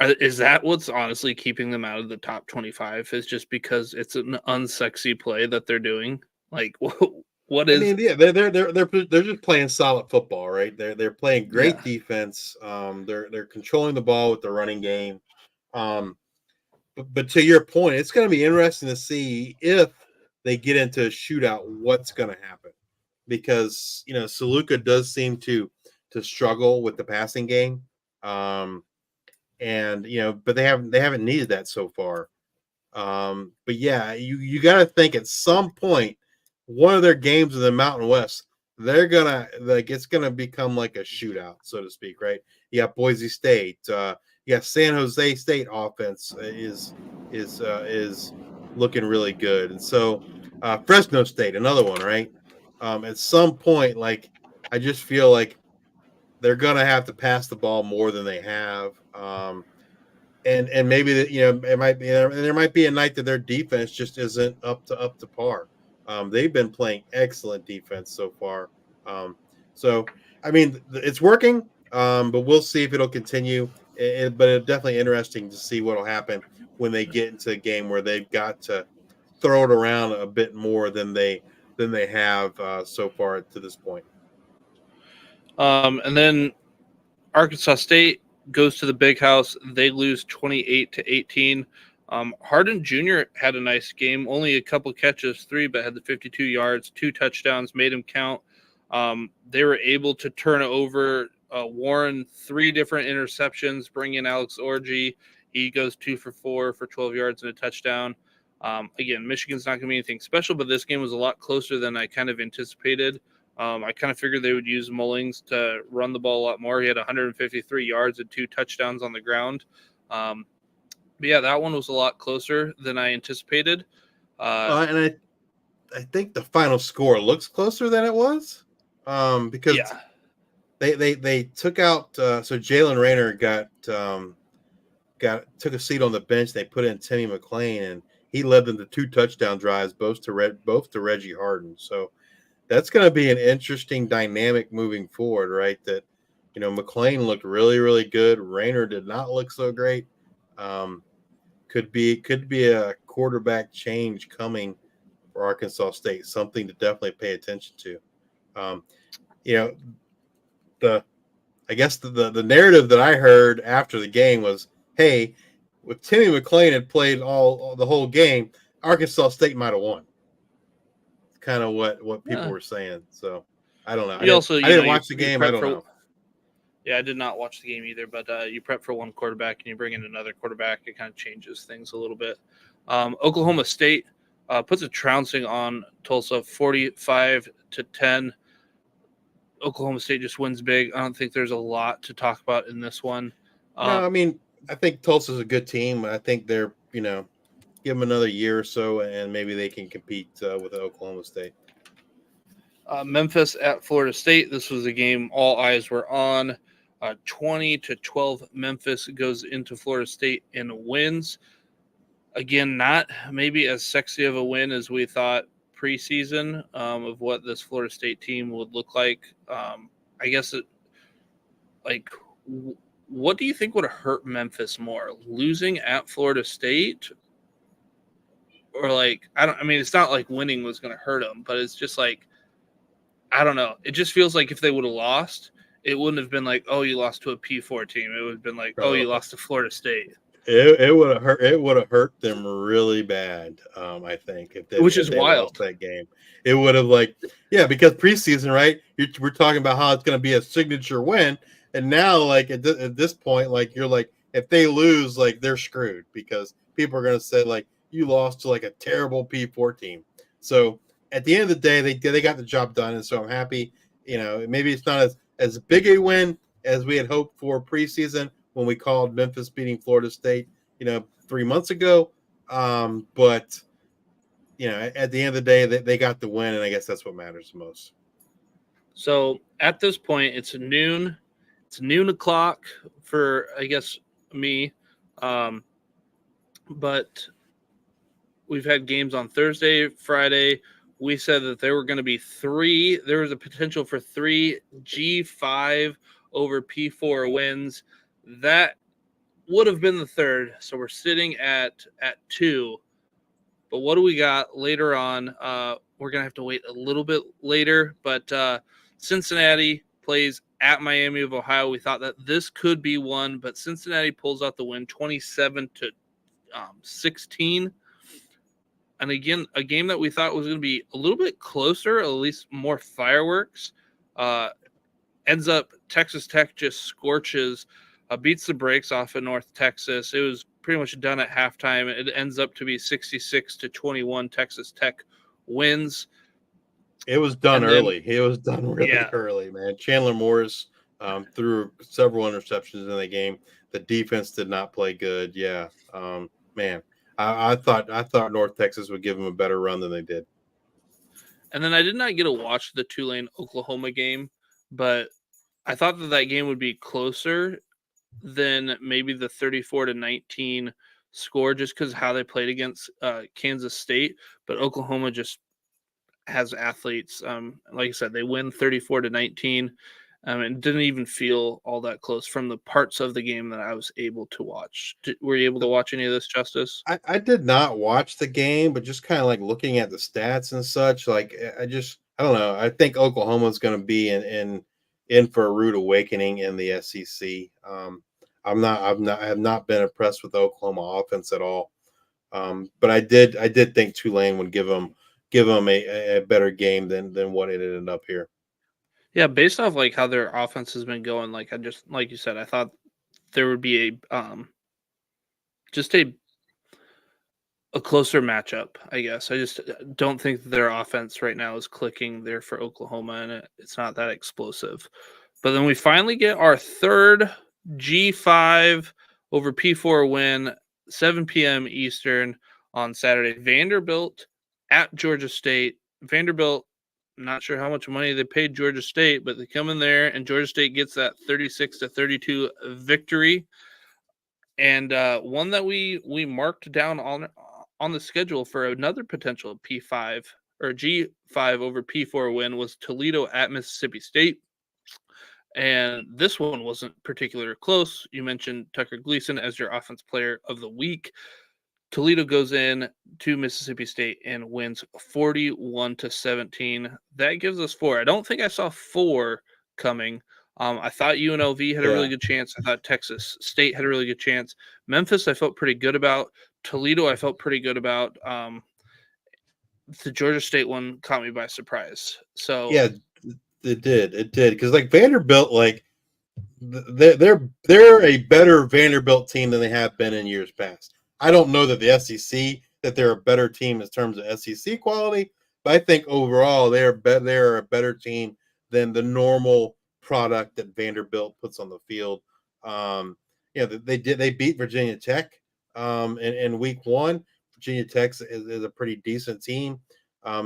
S5: is that what's honestly keeping them out of the top 25? Is just because it's an unsexy play that they're doing? What is?
S6: I mean, yeah, they're just playing solid football, right? They're playing great defense. They're controlling the ball with the running game. But to your point, it's going to be interesting to see if they get into a shootout, what's going to happen, because Saluka does seem to struggle with the passing game, and but they haven't needed that so far. But yeah, you got to think at some point one of their games in the Mountain West they're gonna it's gonna become like a shootout, so to speak, right? You got Boise State, you got San Jose State offense is looking really good, and so Fresno State, another one, right? At some point, like I just feel like they're gonna have to pass the ball more than they have. And maybe that it might be there might be a night that their defense just isn't up to par. They've been playing excellent defense so far. So I mean it's working, but we'll see if it'll continue. But it's definitely interesting to see what'll happen when they get into a game where they've got to throw it around a bit more than they have so far to this point.
S5: And then Arkansas State goes to the Big House. They lose 28-18. Harden Jr. had a nice game. Only a couple catches, 3, but had the 52 yards, 2 touchdowns, made him count. They were able to turn over Warren 3 different interceptions, bring in Alex Orji. He goes 2 for 4 for 12 yards and a touchdown. Again, Michigan's not going to be anything special, but this game was a lot closer than I kind of anticipated. I kind of figured they would use Mullings to run the ball a lot more. He had 153 yards and 2 touchdowns on the ground. But yeah, that one was a lot closer than I anticipated.
S6: And I think the final score looks closer than it was, because they took out so Jalen Rayner took a seat on the bench. They put in Timmy McClain, and he led them to 2 touchdown drives, both to Reggie Harden. So that's going to be an interesting dynamic moving forward, right? That McClain looked really, really good. Rayner did not look so great. Could be a quarterback change coming for Arkansas State. Something to definitely pay attention to. I guess the narrative that I heard after the game was, hey, if Timmy McClain had played all the whole game, Arkansas State might have won. Kind of what people were saying. So I don't know. I didn't watch the game. I don't know.
S5: Yeah, I did not watch the game either, but you prep for one quarterback and you bring in another quarterback. It kind of changes things a little bit. Oklahoma State puts a trouncing on Tulsa, 45-10. Oklahoma State just wins big. I don't think there's a lot to talk about in this one.
S6: No, I mean, I think Tulsa's a good team. I think they're, give them another year or so, and maybe they can compete with Oklahoma State.
S5: Memphis at Florida State. This was a game all eyes were on. 20-12. Memphis goes into Florida State and wins. Again, not maybe as sexy of a win as we thought preseason of what this Florida State team would look like. I guess what do you think would have hurt Memphis more, losing at Florida State? Or it's not like winning was going to hurt them, but it's just like, I don't know. It just feels like if they would have lost, it wouldn't have been like, oh, you lost to a P4 team. It would have been like, oh, you lost to Florida State.
S6: It would have hurt. It would have hurt them really bad. I think if they wild. Lost that game, it would have because preseason, right? We're talking about how it's going to be a signature win, and now at this point, you're like, if they lose, they're screwed because people are going to say you lost to a terrible P4 team. So at the end of the day, they got the job done, and so I'm happy. Maybe it's not as big a win as we had hoped for preseason when we called Memphis beating Florida State, 3 months ago. But at the end of the day, they got the win, and I guess that's what matters the most.
S5: So at this point, it's noon. It's noon o'clock for, I guess, me. But we've had games on Thursday, Friday. We said that there were going to be 3. There was a potential for 3 G5 over P4 wins. That would have been the 3rd. So we're sitting at 2. But what do we got later on? We're going to have to wait a little bit later. But Cincinnati plays at Miami of Ohio. We thought that this could be one, but Cincinnati pulls out the win 27-16. And again, a game that we thought was going to be a little bit closer, at least more fireworks, ends up Texas Tech just scorches, beats the brakes off of North Texas. It was pretty much done at halftime. It ends up to be 66-21. Texas Tech wins.
S6: It was done
S5: And then,
S6: early. It was done really
S5: yeah,
S6: early, man. Chandler Morris threw several interceptions in the game. The defense did not play good. Yeah, man. I thought North Texas would give them a better run than they did.
S5: and then I did not get to watch the Tulane Oklahoma game, but I thought that game would be closer than maybe the 34-19 score, just because how they played against Kansas State. But Oklahoma just has athletes. Like I said, they win 34-19, and didn't even feel all that close from the parts of the game that I was able to watch. Were you able to watch any of this, Justice?
S6: I did not watch the game, but just kind of like looking at the stats and such, like I don't know. I think Oklahoma's going to be in for a rude awakening in the SEC. I have not been impressed with the Oklahoma offense at all. But I did think Tulane would give them a better game than what it ended up here.
S5: Yeah, based off like how their offense has been going, like I just like you said, I thought there would be just a closer matchup, I guess. I just don't think that their offense right now is clicking there for Oklahoma, and it's not that explosive. But then we finally get our third G5 over P4 win, 7 p.m. Eastern on Saturday. Vanderbilt at Georgia State. Vanderbilt, not sure how much money they paid Georgia State, but they come in there and Georgia State gets that 36-32 victory, and one that we marked down on the schedule for another potential P5 or G5 over P4 win was Toledo at Mississippi State. And this one wasn't particularly close. You mentioned Tucker Gleason as your offense player of the week. Toledo goes in to Mississippi State and wins 41-17. That gives us 4. I don't think I saw 4 coming. I thought UNLV had a really good chance. I thought Texas State had a really good chance. Memphis, I felt pretty good about. Toledo, I felt pretty good about. The Georgia State one caught me by surprise. So
S6: Yeah, it did because like Vanderbilt, like they're a better Vanderbilt team than they have been in years past. I don't know that the SEC that they're a better team in terms of SEC quality, but I think overall they're a better team than the normal product that Vanderbilt puts on the field. They beat Virginia Tech in week 1. Virginia Tech is a pretty decent team.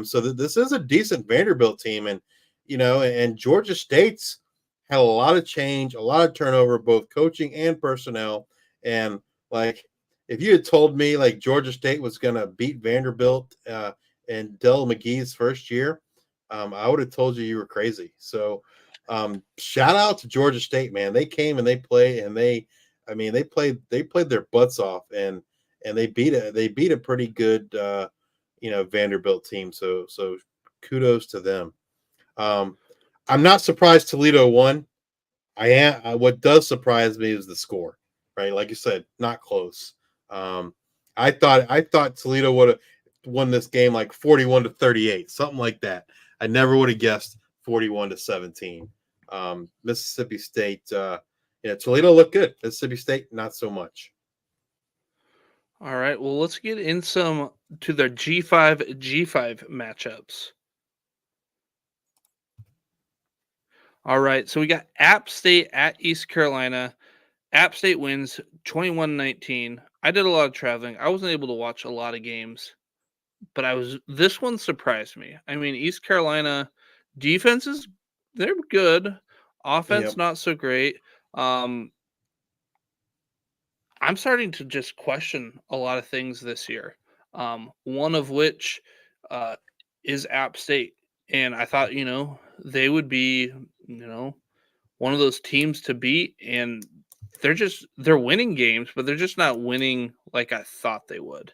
S6: So this is a decent Vanderbilt team, and Georgia State's had a lot of change, a lot of turnover, both coaching and personnel. And like, if you had told me like Georgia State was going to beat Vanderbilt in Dell McGee's first year, I would have told you were crazy. So, shout out to Georgia State, man. They came and they played, and they played their butts off, and they beat a pretty good Vanderbilt team. So kudos to them. I'm not surprised Toledo won. I am. What does surprise me is the score, right? Like you said, not close. I thought Toledo would have won this game like 41-38, something like that. I never would have guessed 41-17. Mississippi State, Toledo looked good. Mississippi State, not so much.
S5: all right, well, let's get in some to the G5 matchups. All right, so we got App State at East Carolina. App State wins 21-19. I did a lot of traveling. I wasn't able to watch a lot of games, but this one surprised me. I mean, East Carolina defenses, they're good. Offense,
S6: Yep.
S5: not so great. I'm starting to just question a lot of things this year. One of which is App State. And I thought, they would be, one of those teams to beat. And they're winning games, but they're just not winning like I thought they would.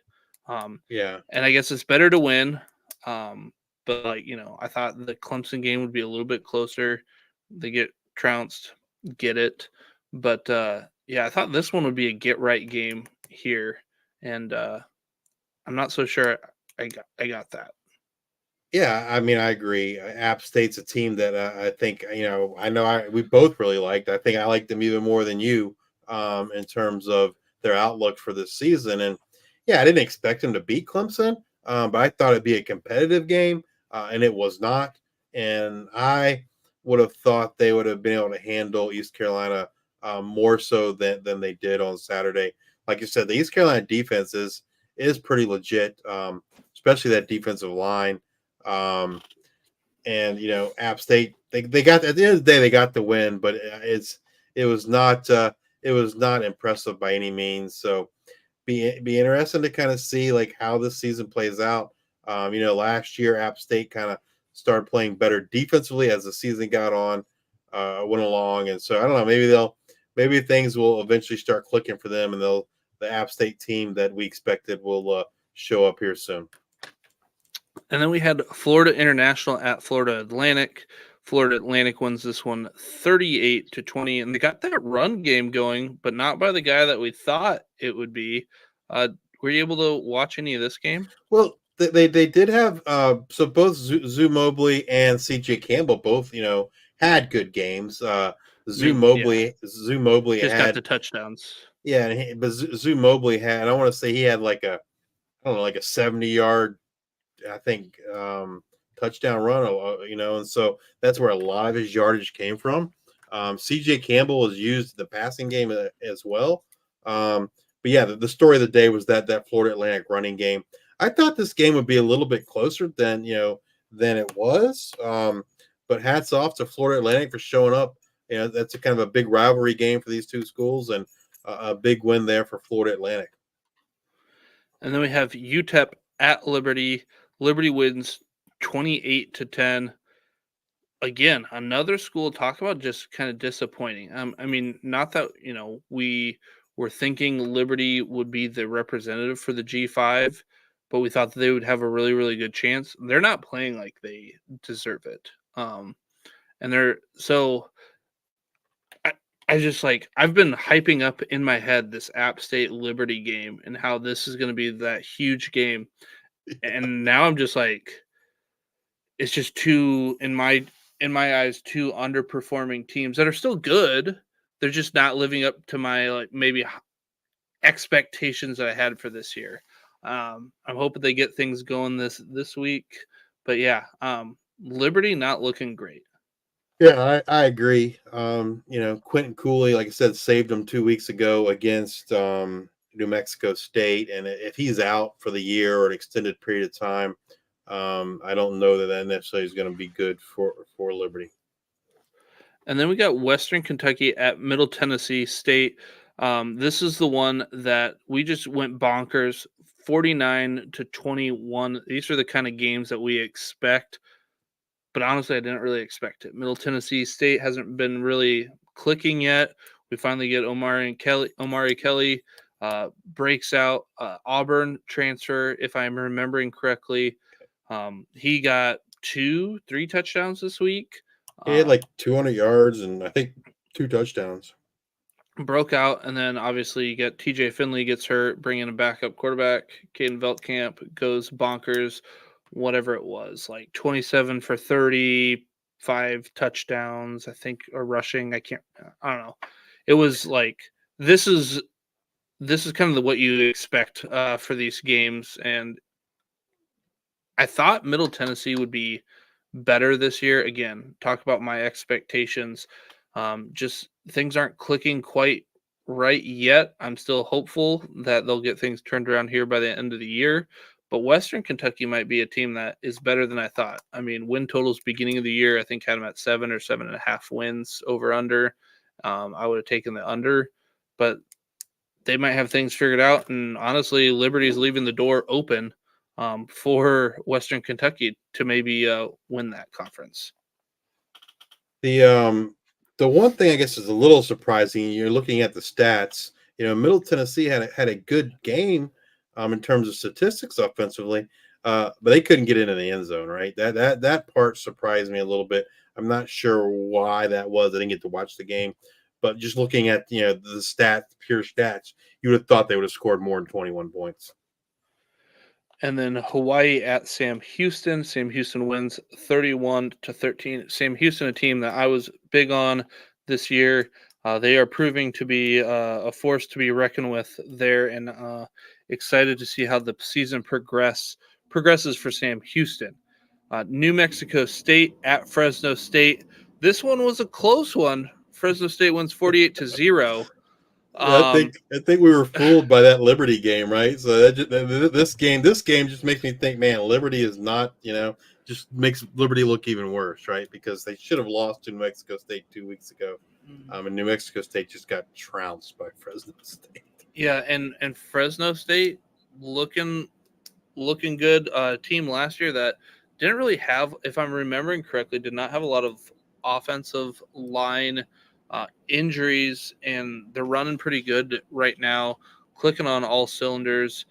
S6: Yeah.
S5: And I guess it's better to win. But I thought the Clemson game would be a little bit closer. They get trounced, get it. But I thought this one would be a get right game here. And I'm not so sure I got that.
S6: Yeah, I mean, I agree. App State's a team that I think we both really liked. I think I liked them even more than you in terms of their outlook for this season. And yeah, I didn't expect them to beat Clemson, but I thought it'd be a competitive game. and it was not. And I would have thought they would have been able to handle East Carolina more so than they did on Saturday. Like you said, the East Carolina defense is pretty legit, especially that defensive line. And App State they got at the end of the day they got the win, but it was not impressive by any means. So be interesting to kind of see like how this season plays out. Last year App State kind of started playing better defensively as the season got on, went along, and so I don't know. Maybe things will eventually start clicking for them, and the App State team that we expected will show up here soon.
S5: And then we had Florida International at Florida Atlantic. Florida Atlantic wins this one 38-20, and they got that run game going, but not by the guy that we thought it would be. Were you able to watch any of this game?
S6: Well, they did have so both Zoo Mobley and CJ Campbell both had good games. Zoo Mobley
S5: just
S6: had
S5: got the touchdowns.
S6: Yeah, but Zoo Mobley had, I want to say he had like a 70-yard, I think, touchdown run, and so that's where a lot of his yardage came from. CJ Campbell was used in the passing game as well. But yeah, the story of the day was that Florida Atlantic running game. I thought this game would be a little bit closer than it was. But hats off to Florida Atlantic for showing up. That's a kind of a big rivalry game for these two schools, and a big win there for Florida Atlantic.
S5: And then we have UTEP at Liberty. Liberty wins 28-10. Again, another school, talk about just kind of disappointing. I mean, not that, we were thinking Liberty would be the representative for the G5, but we thought that they would have a really, really good chance. They're not playing like they deserve it. I just I've been hyping up in my head this App State Liberty game and how this is going to be that huge game. And now I'm just it's just two, in my eyes, two underperforming teams that are still good. They're just not living up to my maybe expectations that I had for this year. I'm hoping they get things going this week, but yeah, Liberty not looking great.
S6: Yeah, I agree. Quentin Cooley, like I said, saved them 2 weeks ago against New Mexico State, and if he's out for the year or an extended period of time, I don't know that necessarily is going to be good for Liberty.
S5: And then we got Western Kentucky at Middle Tennessee State. This is the one that we just went bonkers, 49-21. These are the kind of games that we expect, but honestly, I didn't really expect it. Middle Tennessee State hasn't been really clicking yet. We finally get Omari Kelly breaks out. Auburn transfer, if I'm remembering correctly. He got 2-3 touchdowns this week.
S6: He had 200 yards and I think 2 touchdowns.
S5: Broke out, and then obviously you get TJ Finley gets hurt, bringing a backup quarterback. Caden Veltkamp goes bonkers, whatever it was, 27 for 30, 5 touchdowns, I think, or rushing. I don't know. It was this is kind of what you expect for these games, and I thought Middle Tennessee would be better this year. Again, talk about my expectations. Just things aren't clicking quite right yet. I'm still hopeful that they'll get things turned around here by the end of the year. But Western Kentucky might be a team that is better than I thought. I mean, win totals beginning of the year, I think had them at 7 or 7.5 wins over under. I would have taken the under, but they might have things figured out. And honestly, Liberty's leaving the door open for Western Kentucky to maybe win that conference.
S6: The one thing I guess is a little surprising, you're looking at the stats. Middle Tennessee had a good game in terms of statistics offensively, but they couldn't get into the end zone. Right, that part surprised me a little bit. I'm not sure why that was. I didn't get to watch the game, but just looking at the pure stats, you would have thought they would have scored more than 21 points.
S5: And then Hawaii at Sam Houston. Sam Houston wins 31-13. Sam Houston, a team that I was big on this year. They are proving to be a force to be reckoned with there, and excited to see how the season progresses for Sam Houston. New Mexico State at Fresno State. This one was a close one. Fresno State wins 48-0.
S6: I think we were fooled by that Liberty game, right? So this game just makes me think, man, Liberty is not, just makes Liberty look even worse, right? Because they should have lost to New Mexico State 2 weeks ago, and New Mexico State just got trounced by Fresno State.
S5: Yeah, and Fresno State looking good. Team last year that didn't really have, if I'm remembering correctly, did not have a lot of offensive line injuries, and they're running pretty good right now, clicking on all cylinders.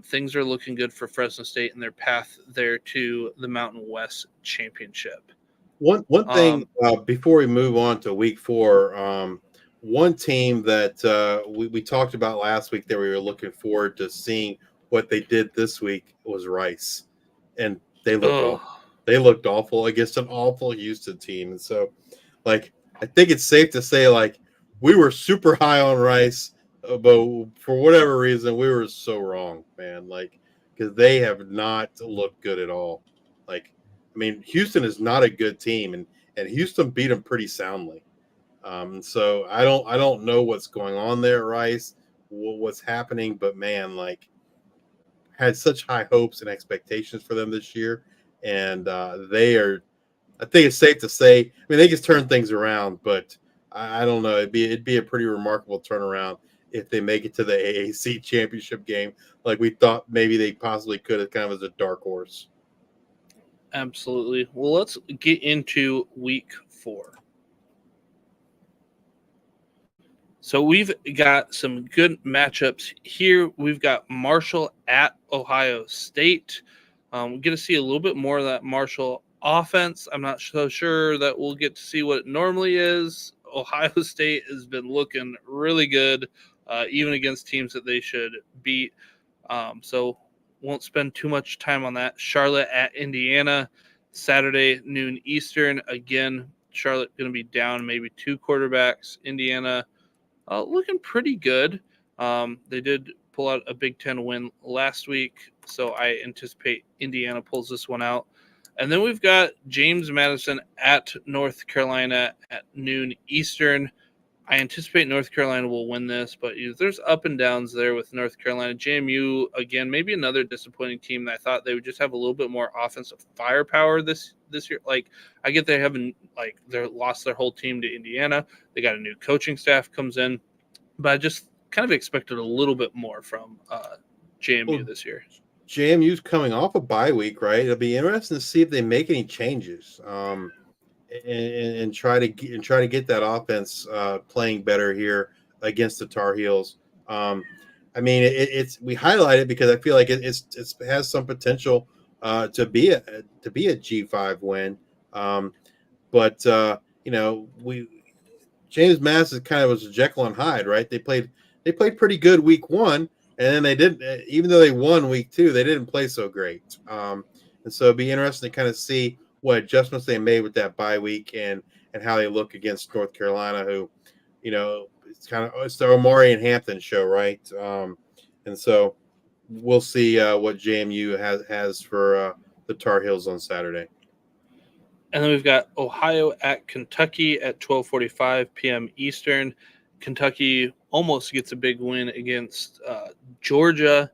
S5: Things are looking good for Fresno State and their path there to the Mountain West Championship.
S6: One thing before we move on to week 4, one team that we talked about last week that we were looking forward to seeing what they did this week was Rice, and they looked awful. They looked awful against an awful Houston team, and so I think it's safe to say we were super high on Rice, but for whatever reason we were so wrong, man. Because they have not looked good at all. Houston is not a good team, and Houston beat them pretty soundly. So I don't know what's going on there at Rice, what's happening, but man, had such high hopes and expectations for them this year, and they are. I think it's safe to say. They just turn things around, but I don't know. It'd be a pretty remarkable turnaround if they make it to the AAC championship game, like we thought maybe they possibly could have, kind of as a dark horse.
S5: Absolutely. Well, let's get into week 4. So we've got some good matchups here. We've got Marshall at Ohio State. We get to see a little bit more of that Marshall offense. I'm not so sure that we'll get to see what it normally is. Ohio State has been looking really good, even against teams that they should beat. So won't spend too much time on that. Charlotte at Indiana, Saturday, noon Eastern. Again, Charlotte going to be down maybe 2 quarterbacks. Indiana looking pretty good. They did pull out a Big Ten win last week, so I anticipate Indiana pulls this one out. And then we've got James Madison at North Carolina at noon Eastern. I anticipate North Carolina will win this, but there's up and downs there with North Carolina. JMU, again, maybe another disappointing team that I thought they would just have a little bit more offensive firepower this year. I get they haven't, they lost their whole team to Indiana. They got a new coaching staff comes in, but I just kind of expected a little bit more from JMU this year.
S6: JMU's coming off a bye week, right? It'll be interesting to see if they make any changes. And try to get that offense playing better here against the Tar Heels. It's we highlight it because I feel like it has some potential to be a G5 win. James Madison kind of was a Jekyll and Hyde, right? They played pretty good week 1, and then they didn't. Even though they won week 2, they didn't play so great. And so it'd be interesting to kind of see what adjustments they made with that bye week and how they look against North Carolina, who, it's the Omari and Hampton show, right? And so we'll see what JMU has for the Tar Heels on Saturday.
S5: And then we've got Ohio at Kentucky at 12:45 p.m. Eastern. Kentucky almost gets a big win against Georgia.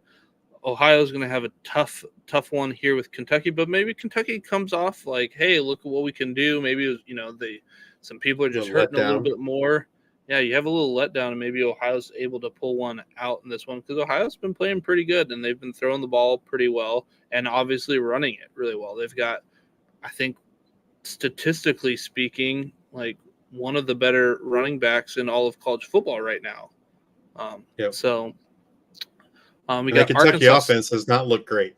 S5: Ohio's going to have a tough one here with Kentucky, but maybe Kentucky comes off hey, look at what we can do. Maybe some people are just hurting a little bit more. Yeah, you have a little letdown, and maybe Ohio's able to pull one out in this one because Ohio's been playing pretty good, and they've been throwing the ball pretty well and obviously running it really well. They've got, I think, statistically speaking, one of the better running backs in all of college football right now.
S6: Yep.
S5: So we got
S6: Kentucky offense does not look great.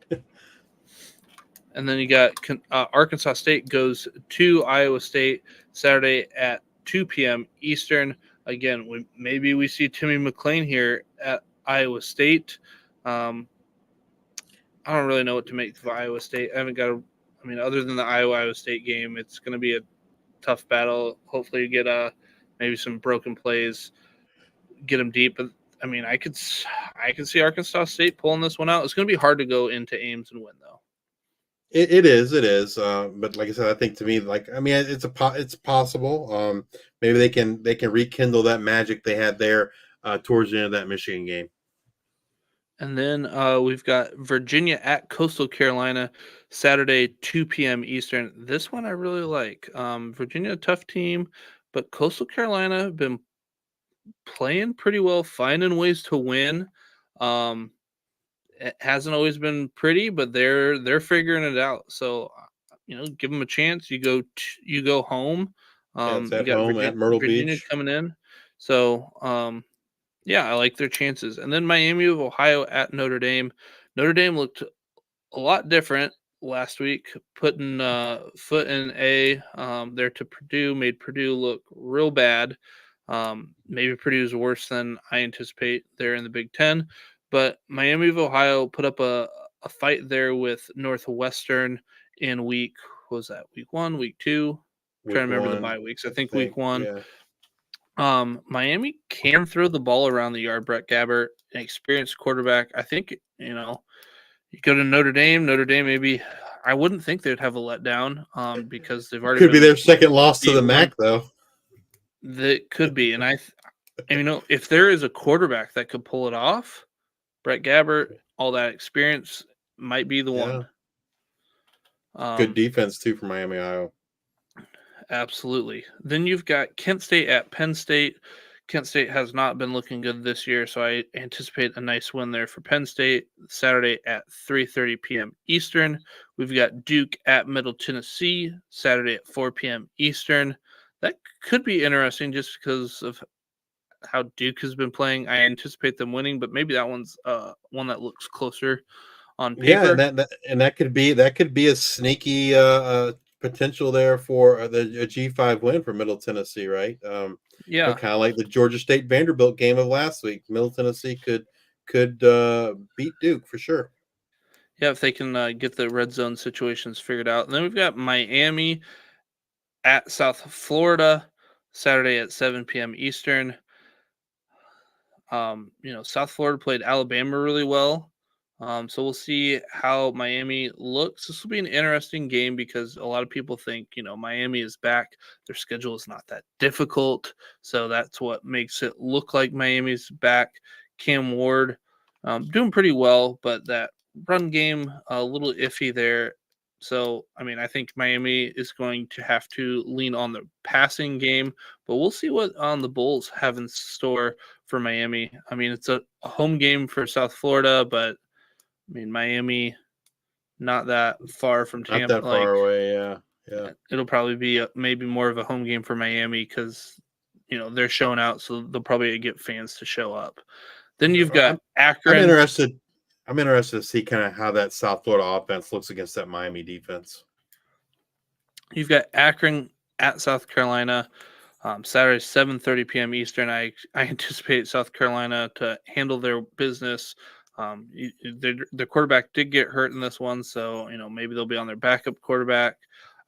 S5: And then you got Arkansas State goes to Iowa State Saturday at 2 p.m. Eastern. Again, maybe we see Timmy McClain here at Iowa State. I don't really know what to make of Iowa State. I haven't got other than the Iowa State game, it's going to be a tough battle. Hopefully you get maybe some broken plays, get them deep. But I could see Arkansas State pulling this one out. It's going to be hard to go into Ames and win, though.
S6: It is. It is. But like I said, I think to me, it's possible. Maybe they can rekindle that magic they had there towards the end of that Michigan game.
S5: And then we've got Virginia at Coastal Carolina, Saturday, 2 p.m. Eastern. This one I really like. Virginia, a tough team, but Coastal Carolina have been playing pretty well, finding ways to win. Um, it hasn't always been pretty, but they're figuring it out. So, give them a chance. You go home.
S6: Yeah, it's
S5: You
S6: at
S5: got
S6: home at Myrtle
S5: Virginia
S6: Beach.
S5: coming in. So, yeah, I like their chances. And then Miami of Ohio at Notre Dame. Notre Dame looked a lot different last week, putting foot in A there to Purdue, made Purdue look real bad. Maybe Purdue's worse than I anticipate there in the Big Ten. But Miami of Ohio put up a fight there with Northwestern in what was that, week 1, week 2? Trying
S6: Week
S5: to remember the
S6: one,
S5: bye weeks. I
S6: I
S5: think week
S6: think.
S5: 1.
S6: Yeah.
S5: Miami can throw the ball around the yard. Brett Gabbert, an experienced quarterback. I think, you go to Notre Dame. Notre Dame, maybe I wouldn't think they'd have a letdown because they've already
S6: Could be
S5: been
S6: their second loss to
S5: beat
S6: the
S5: one.
S6: MAC, though.
S5: That could be, and if there is a quarterback that could pull it off, Brett Gabbert, all that experience might be the one.
S6: Yeah. Good
S5: Um,
S6: defense, too, for Miami, Ohio.
S5: Absolutely. Then you've got Kent State at Penn State. Kent State has not been looking good this year, so I anticipate a nice win there for Penn State. Saturday at 3:30 p.m. Eastern. We've got Duke at Middle Tennessee, Saturday at 4 p.m. Eastern. That could be interesting just because of how Duke has been playing. I anticipate them winning, but maybe that one's one that looks closer on
S6: Yeah,
S5: paper.
S6: and that could be a sneaky potential there for the G5 win for Middle Tennessee, right?
S5: Yeah.
S6: Kind of like the Georgia State Vanderbilt game of last week. Middle Tennessee could beat Duke for sure.
S5: Yeah, if they can get the red zone situations figured out. And then we've got Miami at South Florida, Saturday at 7 p.m. Eastern. South Florida played Alabama really well. So we'll see how Miami looks. This will be an interesting game because a lot of people think, Miami is back. Their schedule is not that difficult. So that's what makes it look like Miami's back. Cam Ward doing pretty well, but that run game a little iffy there. So, I think Miami is going to have to lean on the passing game, but we'll see what the Bulls have in store for Miami. It's a home game for South Florida, but Miami not that far from
S6: Not
S5: Tampa.
S6: that far away. Yeah.
S5: It'll probably be maybe more of a home game for Miami because they're showing out, so they'll probably get fans to show up. Then you've got
S6: I'm
S5: Akron.
S6: interested. I'm interested to see kind of how that South Florida offense looks against that Miami defense.
S5: You've got Akron at South Carolina. Saturday, 7:30 p.m. Eastern. I anticipate South Carolina to handle their business. Their quarterback did get hurt in this one, so maybe they'll be on their backup quarterback.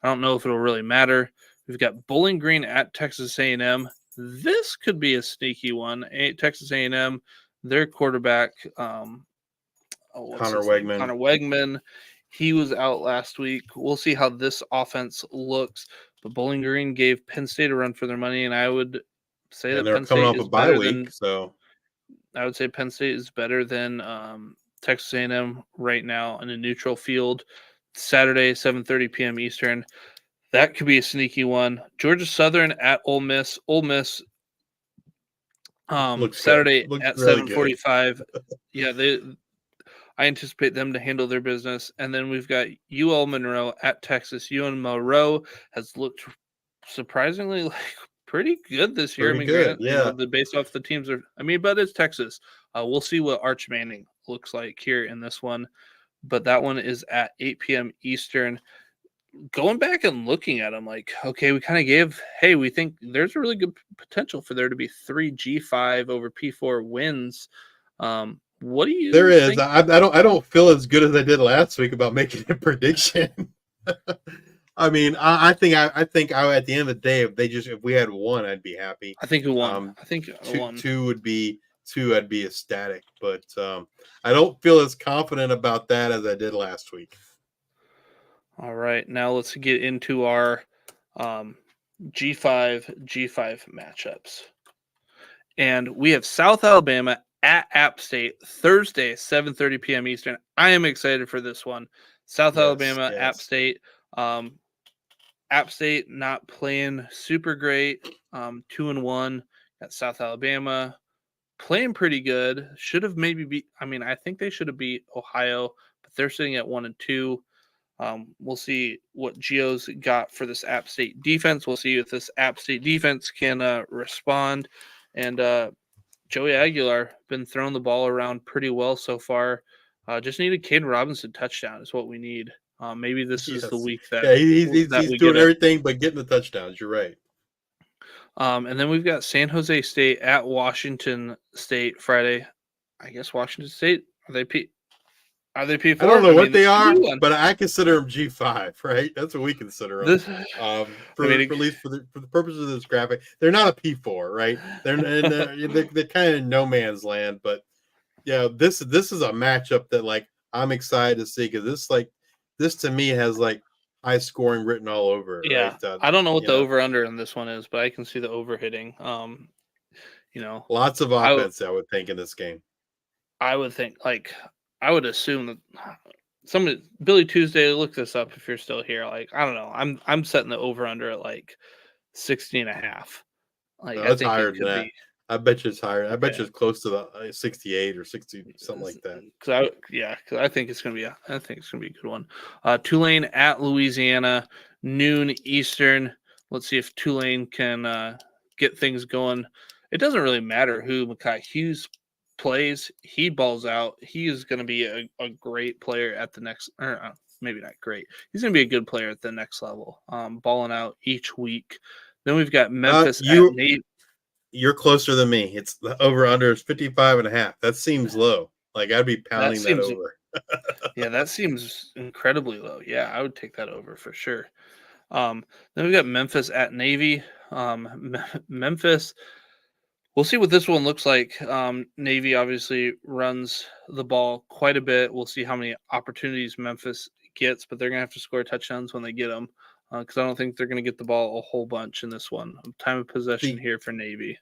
S5: I don't know if it'll really matter. We've got Bowling Green at Texas A&M. This could be a sneaky one. Texas A&M, their quarterback,
S6: Connor Wegman.
S5: Connor Wegman. He was out last week. We'll see how this offense looks. But Bowling Green gave Penn State a run for their money, and I would say that
S6: they're
S5: Penn
S6: coming
S5: State
S6: off
S5: is
S6: a bye
S5: better
S6: week,
S5: than.
S6: so
S5: I would say Penn State is better than Texas A&M right now in a neutral field. Saturday, 7:30 p.m. Eastern. That could be a sneaky one. Georgia Southern at Ole Miss. Ole Miss.
S6: looks good.
S5: Saturday
S6: Looks
S5: at
S6: really good.
S5: 7:45. Yeah, I anticipate them to handle their business. And then we've got UL Monroe at Texas. UL Monroe has looked surprisingly pretty good this year.
S6: Pretty good, yeah.
S5: Based off the teams but it's Texas. We'll see what Arch Manning looks like here in this one. But that one is at 8 p.m. Eastern. Going back and looking at them, okay, we kind of we think there's a really good potential for there to be 3 G5 over P4 wins. What do you
S6: There is.
S5: think?
S6: I don't feel as good as I did last week about making a prediction. I think at the end of the day, if we had one, I'd be happy.
S5: I think we won. I think
S6: two would be two. I'd be ecstatic, but I don't feel as confident about that as I did last week.
S5: All right, now let's get into our G5 matchups. And we have South Alabama at App State Thursday, 7:30 p.m. Eastern. I am excited for this one. South
S6: Yes,
S5: Alabama, App
S6: yes.
S5: State. App State not playing super great. 2-1 at South Alabama. Playing pretty good. Should have maybe beat. I mean, I think they should have beat Ohio, but they're sitting at 1-2. We'll see what Geo's got for this App State defense. We'll see if this App State defense can respond. And Joey Aguilar been throwing the ball around pretty well so far. Just need a Caden Robinson touchdown is what we need. Maybe this is the
S6: Yes.
S5: week that
S6: Yeah, he's
S5: we
S6: doing
S5: get it.
S6: everything but getting the touchdowns. You're right.
S5: And then we've got San Jose State at Washington State Friday. I guess Washington State are they P4?
S6: I don't know what they are,
S5: P1.
S6: but I consider them G5, right? That's what we consider them.
S5: This,
S6: For at least for the purposes of this graphic, they're not a P4, right? They're kind of in no man's land. But yeah, this is a matchup that like I'm excited to see because this to me has like high scoring written all over it.
S5: yeah,
S6: Right?
S5: I don't know what the over under in this one is, but I can see the over hitting.
S6: Lots of offense, I would think, in this game.
S5: I would think I would assume that Billy Tuesday, look this up if you're still here. Like, I don't know. I'm setting the over under at like 60.5. Like,
S6: No,
S5: I
S6: it's
S5: think
S6: higher
S5: it
S6: than
S5: could
S6: that.
S5: be.
S6: I bet you it's higher. I bet
S5: Yeah.
S6: you it's close to the 68 or 60, something like that.
S5: Because I think it's gonna be a good one. Tulane at Louisiana, noon Eastern. Let's see if Tulane can get things going. It doesn't really matter who Makai Hughes plays. He balls out. He is going to be a great player at the next, or maybe not great. He's going to be a good player at the next level. Balling out each week. Then we've got Memphis at Navy.
S6: You're closer than me. It's the over under is 55.5. That seems low. Like I'd be pounding that over.
S5: Yeah, that seems incredibly low. Yeah, I would take that over for sure. Then we've got Memphis at Navy. Memphis, we'll see what this one looks like. Navy obviously runs the ball quite a bit. We'll see how many opportunities Memphis gets, but they're going to have to score touchdowns when they get them because I don't think they're going to get the ball a whole bunch in this one. Time of possession here for Navy.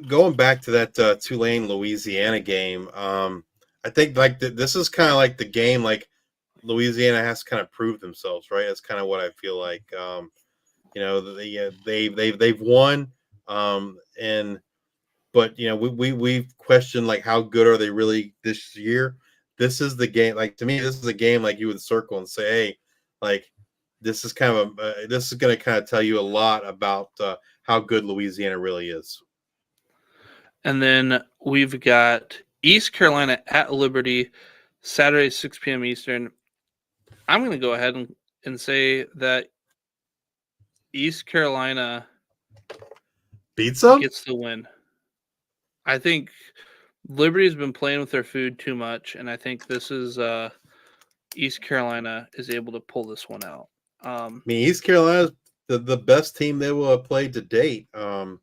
S6: Going back to that Tulane Louisiana game, I think like this is kind of like the game like Louisiana has to kind of prove themselves, right? That's kind of what I feel like. They've won, but we've questioned like how good are they really this year. This is the game. Like to me, this is a game like you would circle and say, hey, like this is kind of this is going to kind of tell you a lot about how good Louisiana really is.
S5: And then we've got East Carolina at Liberty, Saturday, 6 p.m. Eastern. I'm going to go ahead and say that East Carolina
S6: beats them,
S5: gets the win. I think Liberty's been playing with their food too much, and I think this is East Carolina is able to pull this one out.
S6: I mean, East Carolina's the best team they will have played to date. I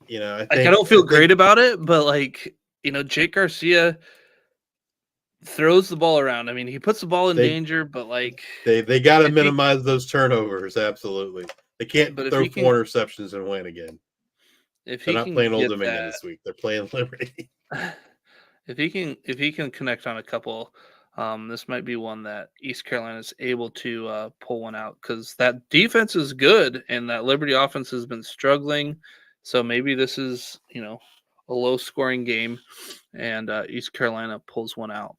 S5: don't feel great about it, but Jake Garcia throws the ball around. I mean, he puts the ball in danger, but
S6: they got to minimize those turnovers. Absolutely, they can't throw 4 interceptions and win again.
S5: If
S6: they're not playing Old Dominion this week, they're playing Liberty.
S5: If he can connect on a couple, this might be one that East Carolina is able to pull one out because that defense is good and that Liberty offense has been struggling. So maybe this is, a low-scoring game, and East Carolina pulls one out.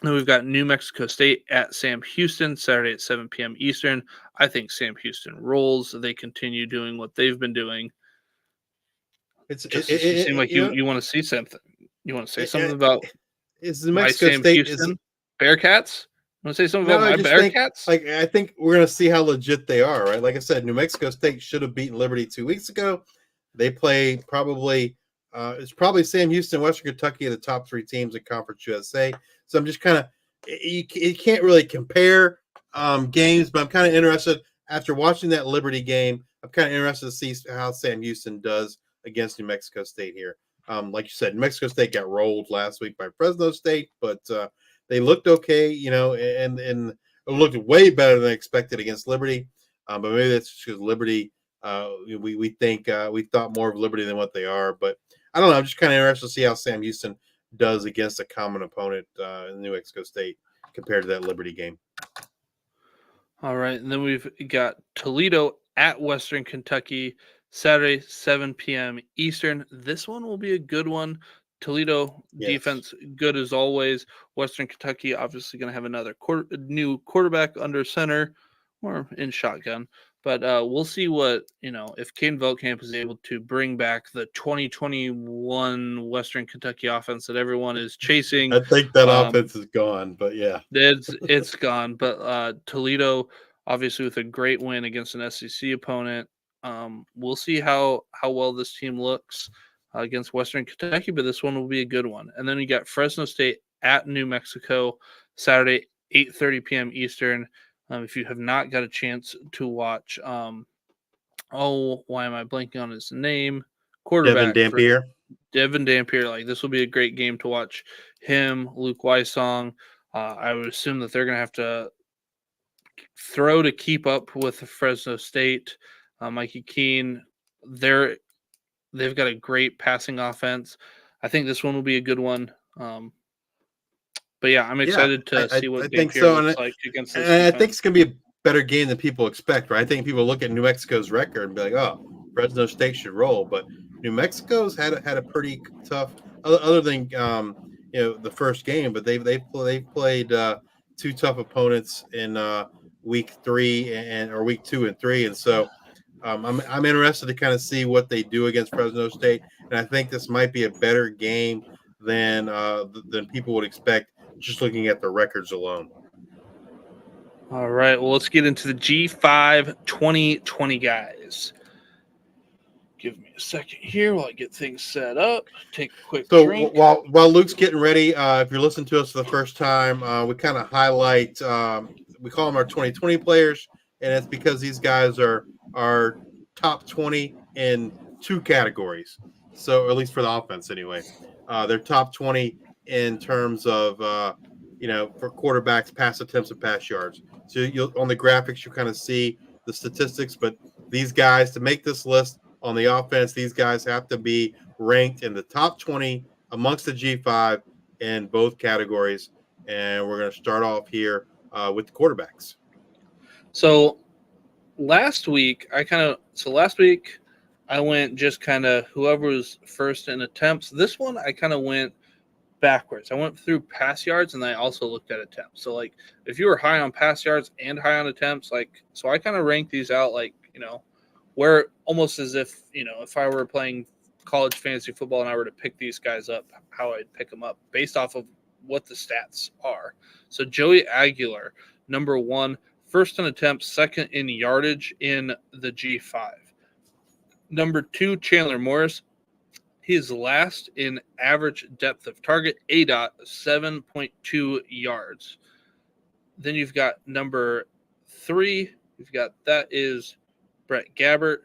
S5: Then we've got New Mexico State at Sam Houston, Saturday at 7 p.m. Eastern. I think Sam Houston rolls. They continue doing what they've been doing. It seems like you want to see something. You want to say something about
S6: is New Mexico
S5: Sam
S6: State
S5: Houston Bearcats? Want to say something about my Bearcats?
S6: I think we're going to see how legit they are, right? Like I said, New Mexico State should have beaten Liberty 2 weeks ago. They play probably it's probably Sam Houston, Western Kentucky are the top 3 teams in Conference USA. So I'm just kind of you can't really compare games, but I'm kind of interested after watching that Liberty game. I'm kind of interested to see how Sam Houston does against New Mexico State here. Like you said, New Mexico State got rolled last week by Fresno State, but they looked okay, and looked way better than expected against Liberty. But maybe that's just because Liberty, we think we thought more of Liberty than what they are. But I don't know. I'm just kind of interested to see how Sam Houston does against a common opponent in New Mexico State compared to that Liberty game.
S5: All right, and then we've got Toledo at Western Kentucky, Saturday, 7 p.m. Eastern. This one will be a good one. Toledo defense, good as always. Western Kentucky, obviously going to have another new quarterback under center or in shotgun. But we'll see what, if Caden Veltkamp is able to bring back the 2021 Western Kentucky offense that everyone is chasing.
S6: I think that offense is gone, but yeah.
S5: It's gone. But Toledo, obviously, with a great win against an SEC opponent. We'll see how well this team looks against Western Kentucky, but this one will be a good one. And then you got Fresno State at New Mexico, Saturday, 8:30 p.m. Eastern. If you have not got a chance to watch, why am I blanking on his name? Quarterback Devin Dampier. Like, this will be a great game to watch him, Luke Wysong. I would assume that they're going to have to throw to keep up with Fresno State. Mikey Keene, they've got a great passing offense. I think this one will be a good one. But yeah, I'm excited to see what Dampier looks like against this defense.
S6: I think it's going to be a better game than people expect, right? I think people look at New Mexico's record and be like, oh, Fresno State should roll. But New Mexico's had a pretty tough, other than the first game, but they've played two tough opponents in week 3 or week 2 and 3, and so I'm interested to kind of see what they do against Fresno State, and I think this might be a better game than people would expect just looking at the records alone.
S5: All right, well, let's get into the G5 2020 guys. Give me a second here while I get things set up. Take a quick drink.
S6: While Luke's getting ready, if you're listening to us for the first time, we kind of highlight, we call them our 2020 players, and it's because these guys are top 20 in 2 categories. So, at least for the offense anyway. They're top 20 in terms of, for quarterbacks, pass attempts and pass yards. So on the graphics, you kind of see the statistics, but these guys, to make this list on the offense, these guys have to be ranked in the top 20 amongst the G5 in both categories. And we're going to start off here with the quarterbacks.
S5: So last week, I went just kind of whoever was first in attempts. This one, I kind of went backwards. I went through pass yards, and I also looked at attempts. So, like, if you were high on pass yards and high on attempts, so I kind of ranked these out, where almost as if, if I were playing college fantasy football and I were to pick these guys up, how I'd pick them up based off of what the stats are. So, Joey Aguilar, number 1, first in attempts, second in yardage in the G5. Number 2, Chandler Morris. He is last in average depth of target, ADOT, 7.2 yards. Then you've got number 3. That is Brett Gabbert.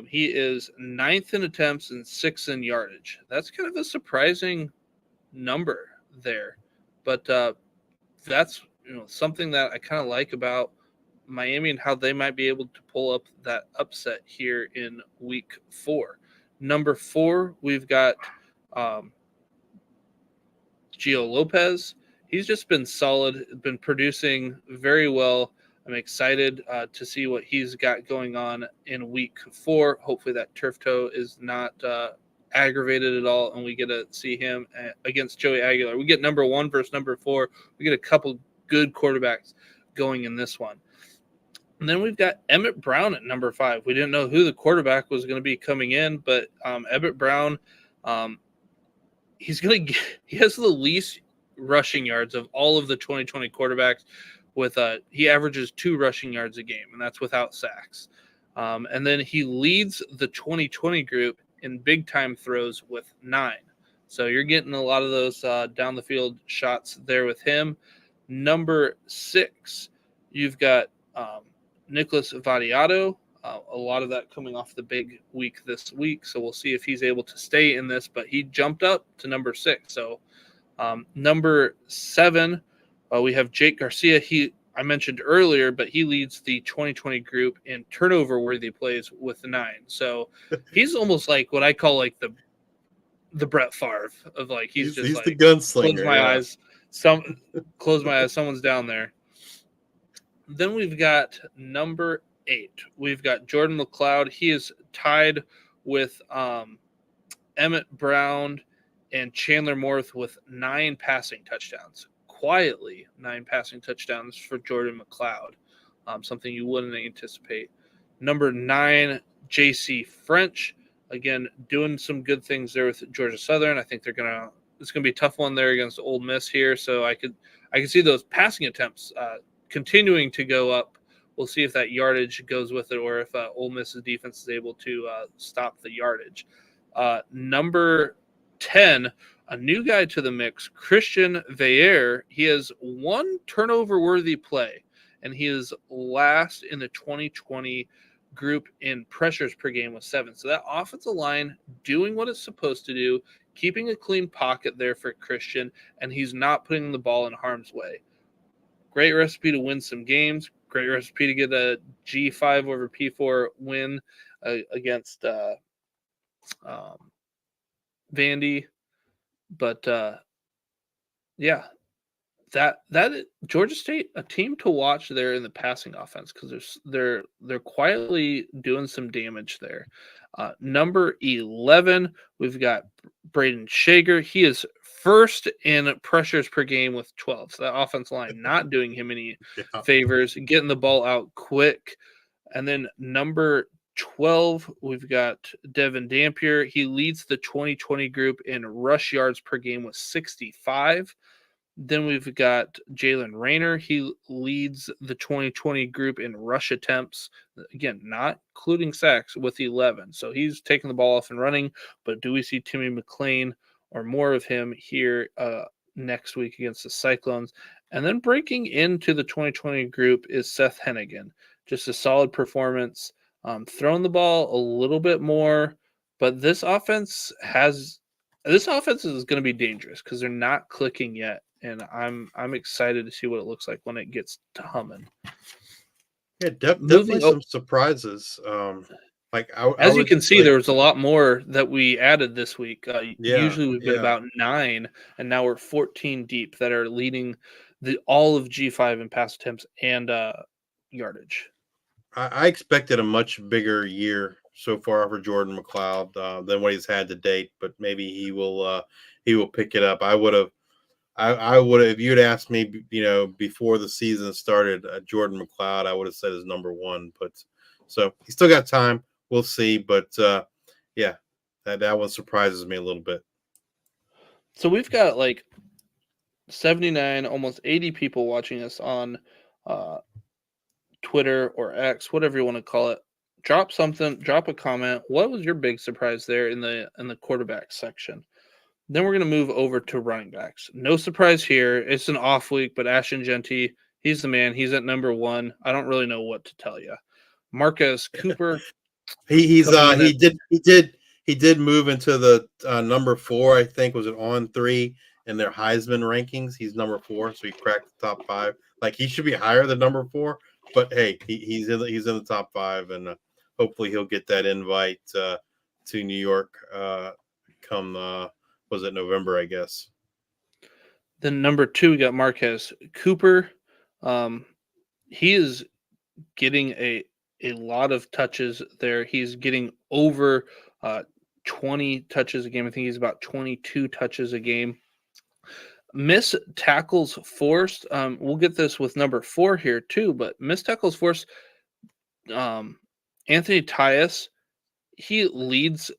S5: He is 9th in attempts and 6th in yardage. That's kind of a surprising number there. But that's something that I kind of like about Miami and how they might be able to pull up that upset here in week 4. Number 4, we've got Gio Lopez. He's just been solid, been producing very well. I'm excited to see what he's got going on in week 4. Hopefully that turf toe is not aggravated at all, and we get to see him against Joey Aguilar. We get number 1 versus number 4. We get a couple good quarterbacks going in this one. And then we've got Emmett Brown at number 5. We didn't know who the quarterback was going to be coming in, but Emmett Brown, he has the least rushing yards of all of the 2020 quarterbacks. He averages 2 rushing yards a game, and that's without sacks. And then he leads the 2020 group in big time throws with 9. So you're getting a lot of those down the field shots there with him. Number 6, you've got Nicholas Vadiato, a lot of that coming off the big week this week. So we'll see if he's able to stay in this, but he jumped up to number 6. So number 7, we have Jake Garcia. I mentioned earlier, but he leads the 2020 group in turnover-worthy plays with 9. So he's almost like what I call like the Brett Favre of like he's just like
S6: the gunslinger.
S5: Close my eyes, someone's down there. Then we've got number 8. We've got Jordan McLeod. He is tied with Emmett Brown and Chandler Morth with 9 passing touchdowns. Quietly, 9 passing touchdowns for Jordan McLeod. Something you wouldn't anticipate. Number 9, J.C. French. Again, doing some good things there with Georgia Southern. I think it's gonna be a tough one there against Ole Miss here. So I could see those passing attempts continuing to go up. We'll see if that yardage goes with it or if Ole Miss's defense is able to stop the yardage. Number 10, a new guy to the mix, Christian Veillere. He has 1 turnover-worthy play, and he is last in the 2020 group in pressures per game with 7. So that offensive line doing what it's supposed to do, keeping a clean pocket there for Christian, and he's not putting the ball in harm's way. Great recipe to win some games. Great recipe to get a G5 over P4 win against Vandy. But yeah, that Georgia State, a team to watch there in the passing offense because they're quietly doing some damage there. Number 11, we've got Braden Shager. He is first in pressures per game with 12. So that offensive line not doing him any favors, getting the ball out quick. And then number 12, we've got Devin Dampier. He leads the 2020 group in rush yards per game with 65. Then we've got Jalen Rayner. He leads the 2020 group in rush attempts. Again, not including sacks with 11. So he's taking the ball off and running. But do we see Timmy McLean or more of him here next week against the Cyclones? And then breaking into the 2020 group is Seth Hennigan. Just a solid performance. Throwing the ball a little bit more. But this offense is going to be dangerous because they're not clicking yet. And I'm excited to see what it looks like when it gets to humming.
S6: Yeah, definitely some surprises.
S5: As you can see, there was a lot more that we added this week. Usually we've been about 9, and now we're 14 deep that are leading all of G5 in pass attempts and yardage.
S6: I expected a much bigger year so far for Jordan McLeod than what he's had to date, but maybe he will pick it up. I would have, if you'd asked me, before the season started, Jordan McLeod, I would have said is number 1. But so he's still got time. We'll see. But that one surprises me a little bit.
S5: So we've got like 79, almost 80 people watching us on Twitter or X, whatever you want to call it. Drop a comment. What was your big surprise there in the quarterback section? Then we're going to move over to running backs. No surprise here. It's an off week, but Ashton Jeanty, he's the man. He's at number 1. I don't really know what to tell you. Marquez Cooper.
S6: He did move into the number 4. I think was it on 3 in their Heisman rankings. He's number 4, so he cracked the top 5. Like he should be higher than number 4, but hey, he's in the top 5, and hopefully he'll get that invite to New York come. Was it November, I guess?
S5: Then number 2, we got Marquez Cooper. He is getting a lot of touches there. He's getting over 20 touches a game. I think he's about 22 touches a game. Missed tackles forced. We'll get this with number 4 here too, but missed tackles forced. Anthony Tyus, he leads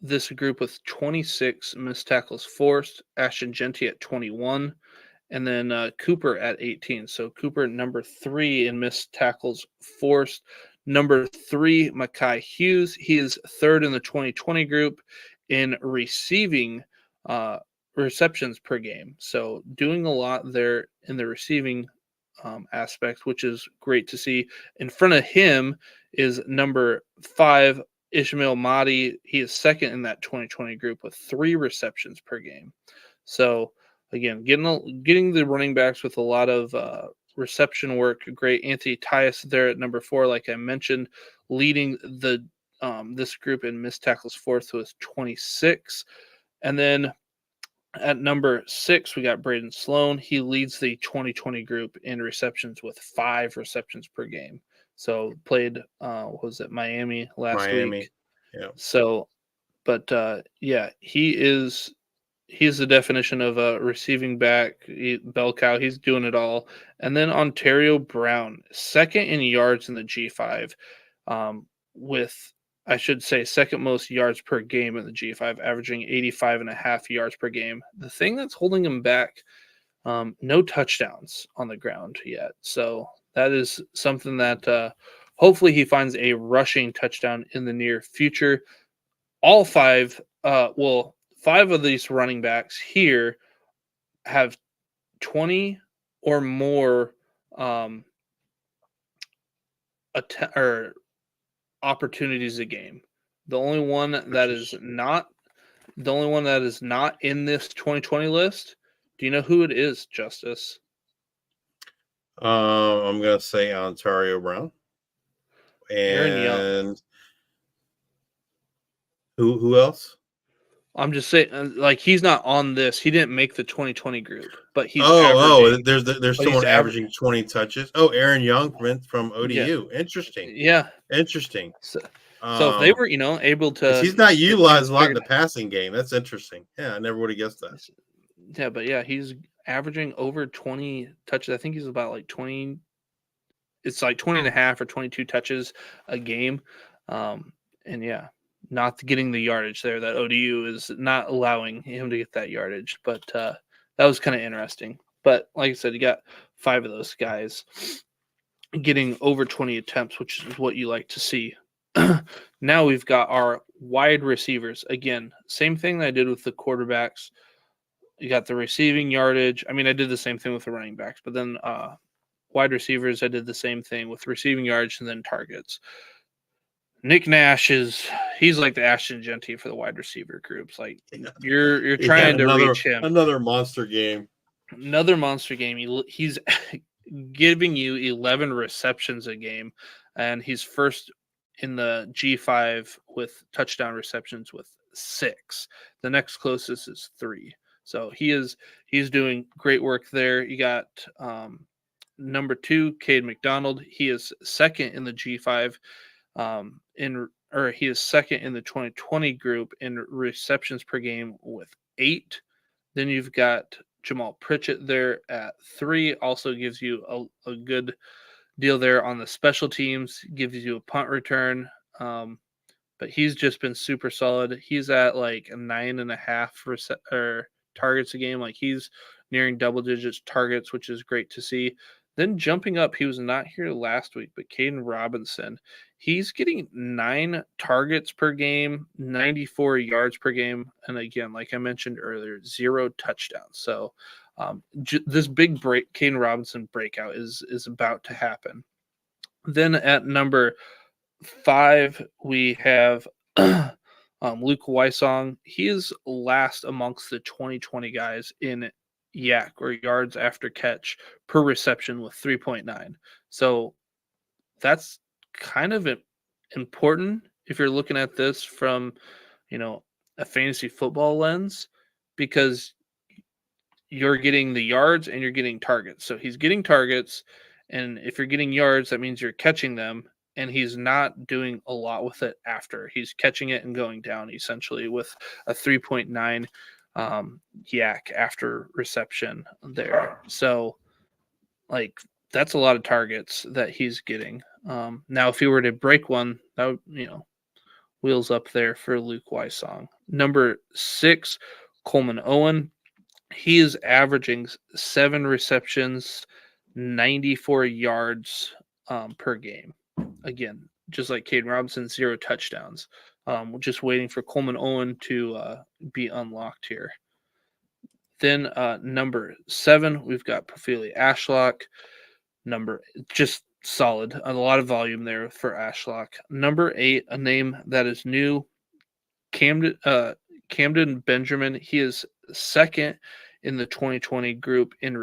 S5: this group with 26 missed tackles forced, Ashton Jeanty at 21, and then Cooper at 18. So Cooper number 3 in missed tackles forced. Number 3, Mekhi Hughes. He is 3rd in the 2020 group in receiving receptions per game. So doing a lot there in the receiving aspect, which is great to see. In front of him is number 5, Ishmael Mahdi. He is 2nd in that 2020 group with 3 receptions per game. So again, getting the running backs with a lot of reception work, great. Anthony Tyus there at number 4, like I mentioned, leading the this group in missed tackles fourth with 26. And then at number 6, we got Braden Sloan. He leads the 2020 group in receptions with 5 receptions per game. So played, what was it, Miami last week.
S6: Yeah.
S5: So, but yeah, he's the definition of a receiving back, bell cow. He's doing it all. And then Ontario Brown, second in yards in the G5, with, I should say, second most yards per game in the G5, averaging 85.5 yards per game. The thing that's holding him back, no touchdowns on the ground yet. So that is something that hopefully he finds a rushing touchdown in the near future. All 5, 5 of these running backs here have 20 or more opportunities a game. The only one that is not in this 2020 list. Do you know who it is, Justice?
S6: I'm gonna say Ontario Brown.
S5: Aaron Young.
S6: And who else?
S5: I'm just saying, like, he's not on this. He didn't make the 2020 group, but he's
S6: there's someone averaging 20 touches. Oh, Aaron Young from ODU.
S5: Yeah.
S6: Interesting.
S5: Yeah.
S6: Interesting.
S5: So if they were, able to,
S6: he's not utilized a lot in the passing game. That's interesting. Yeah, I never would have guessed that.
S5: Yeah, but yeah, he's averaging over 20 touches. I think he's about like 20. It's like 20 and a half or 22 touches a game. And yeah, not getting the yardage there. That ODU is not allowing him to get that yardage. But that was kind of interesting. But like I said, you got 5 of those guys getting over 20 attempts, which is what you like to see. Now we've got our wide receivers. Again, same thing that I did with the quarterbacks. You got the receiving yardage. I mean, I did the same thing with the running backs, but then wide receivers, I did the same thing with receiving yardage and then targets. Nick Nash he's like the Ashton Genty for the wide receiver groups. Like, you're trying to reach him.
S6: Another monster game.
S5: Another monster game. He's giving you 11 receptions a game, and he's first in the G5 with touchdown receptions with 6. The next closest is 3. So he's doing great work there. You got number 2, Cade McDonald. He is second in the G5 he is second in the 2020 group in receptions per game with 8. Then you've got Jamal Pritchett there at 3. Also gives you a good deal there on the special teams, gives you a punt return. But he's just been super solid. He's at like 9.5 targets a game. Like, he's nearing double digits targets, which is great to see. Then jumping up, he was not here last week, but Caden Robinson, he's getting 9 targets per game, 94 yards per game. And again, like I mentioned earlier, 0 touchdowns. So this big Caden Robinson breakout is about to happen. Then at number 5, we have Luke Wysong. He is last amongst the 2020 guys in YAC, or yards after catch per reception, with 3.9. So that's kind of important if you're looking at this from, a fantasy football lens, because you're getting the yards and you're getting targets. So he's getting targets, and if you're getting yards, that means you're catching them, and he's not doing a lot with it after. He's catching it and going down, essentially, with a 3.9 YAC after reception there. So, like, that's a lot of targets that he's getting. Now, if he were to break one, that would, wheels up there for Luke Wysong. Number 6, Coleman Owen. He is averaging 7 receptions, 94 yards per game. Again, just like Caden Robinson, 0 touchdowns. We're just waiting for Coleman Owen to be unlocked here. Then number 7, we've got Profili Ashlock. Just solid. A lot of volume there for Ashlock. Number 8, a name that is new, Camden Benjamin. He is second in the 2020 group in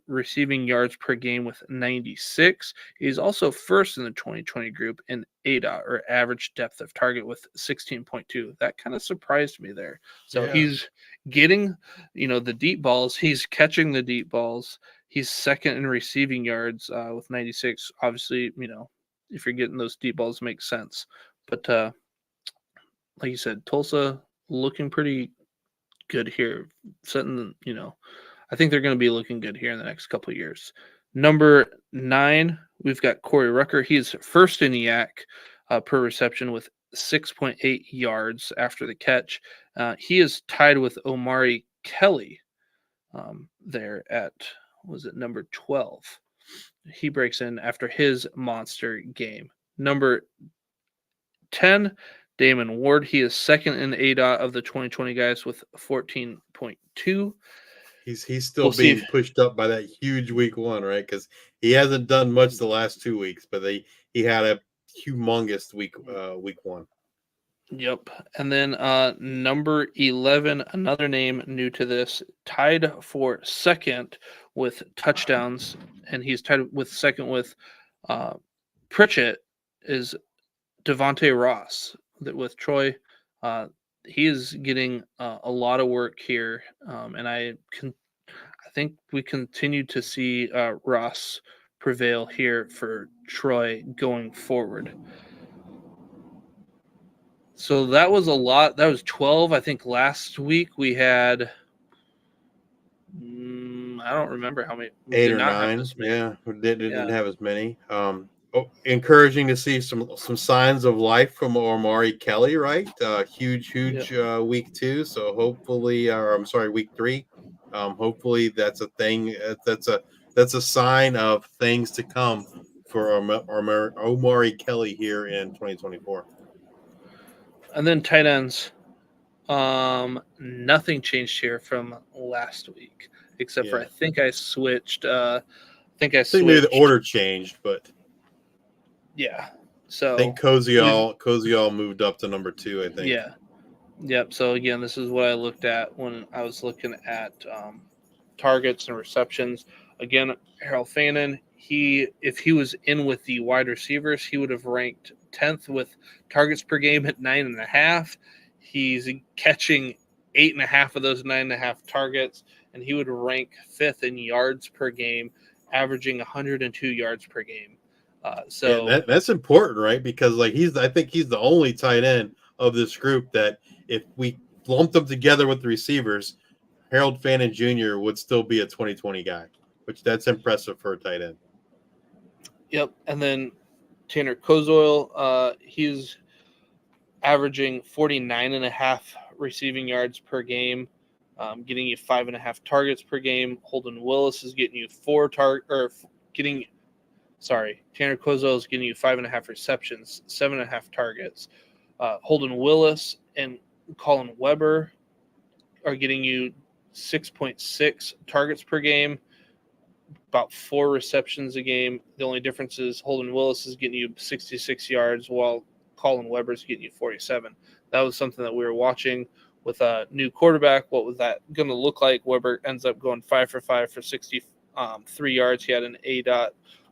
S5: receiving yards per game with 96. He's also first in the 2020 group in ADOT, or average depth of target, with 16.2. That kind of surprised me there. So he's getting, the deep balls. He's catching the deep balls. He's second in receiving yards with 96. Obviously, if you're getting those deep balls, makes sense. But like you said, Tulsa looking pretty good here. Setting, I think they're going to be looking good here in the next couple of years. Number 9, we've got Corey Rucker. He's first in YAC per reception with 6.8 yards after the catch. He is tied with Omari Kelly there at, number 12. He breaks in after his monster game. Number 10, Damon Ward. He is second in ADOT of the 2020 guys with 14.2.
S6: He's still being pushed up by that huge week 1, right? Because he hasn't done much the last 2 weeks, but he had a humongous week 1.
S5: Yep. And then number 11, another name new to this, tied for second with touchdowns, and he's tied with second with Pritchett, is Devontae Ross with Troy. He is getting a lot of work here, and I think we continue to see Ross prevail here for Troy going forward. So that was a lot. That was 12. I think last week we had, I don't remember how many.
S6: 8 or 9. Yeah, we didn't have as many. Encouraging to see some signs of life from Omari Kelly, right? Huge week 2. So hopefully, week 3. Hopefully that's a thing. That's a sign of things to come for Omari Kelly here in 2024.
S5: And then tight ends. Nothing changed here from last week, except for I think I switched. I think maybe
S6: the order changed, but
S5: yeah. So
S6: I think Koziol moved up to number 2. I think.
S5: Yeah. Yep. So again, this is what I looked at when I was looking at targets and receptions. Again, Harold Fannin. If he was in with the wide receivers, he would have ranked 10th with targets per game at 9.5. He's catching 8.5 of those 9.5 targets, and he would rank 5th in yards per game, averaging 102 yards per game.
S6: That's important, right? Because I think he's the only tight end of this group that if we lumped them together with the receivers, Harold Fannin Jr. would still be a 2020 guy, which that's impressive for a tight end.
S5: Yep. And then Tanner Kozoil, he's averaging 49.5 receiving yards per game, getting you 5.5 targets per game. Holden Willis is getting you Tanner Kozoil is getting you 5.5 receptions, 7.5 targets. Holden Willis and Colin Weber are getting you 6.6 targets per game, about 4 receptions a game. The only difference is Holden Willis is getting you 66 yards while Colin Weber is getting you 47. That was something that we were watching with a new quarterback. What was that going to look like? Weber ends up going 5 for 5 for 63 yards. He had an ADOT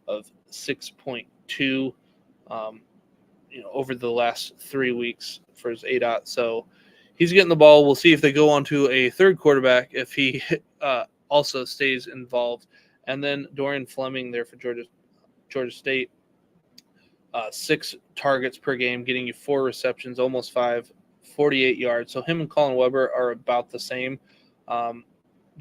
S5: of 6.2 over the last 3 weeks for his ADOT. So he's getting the ball. We'll see if they go on to a third quarterback, if he also stays involved. And then Dorian Fleming there for Georgia State, 6 targets per game, getting you 4 receptions, almost 5, 48 yards. So him and Colin Weber are about the same.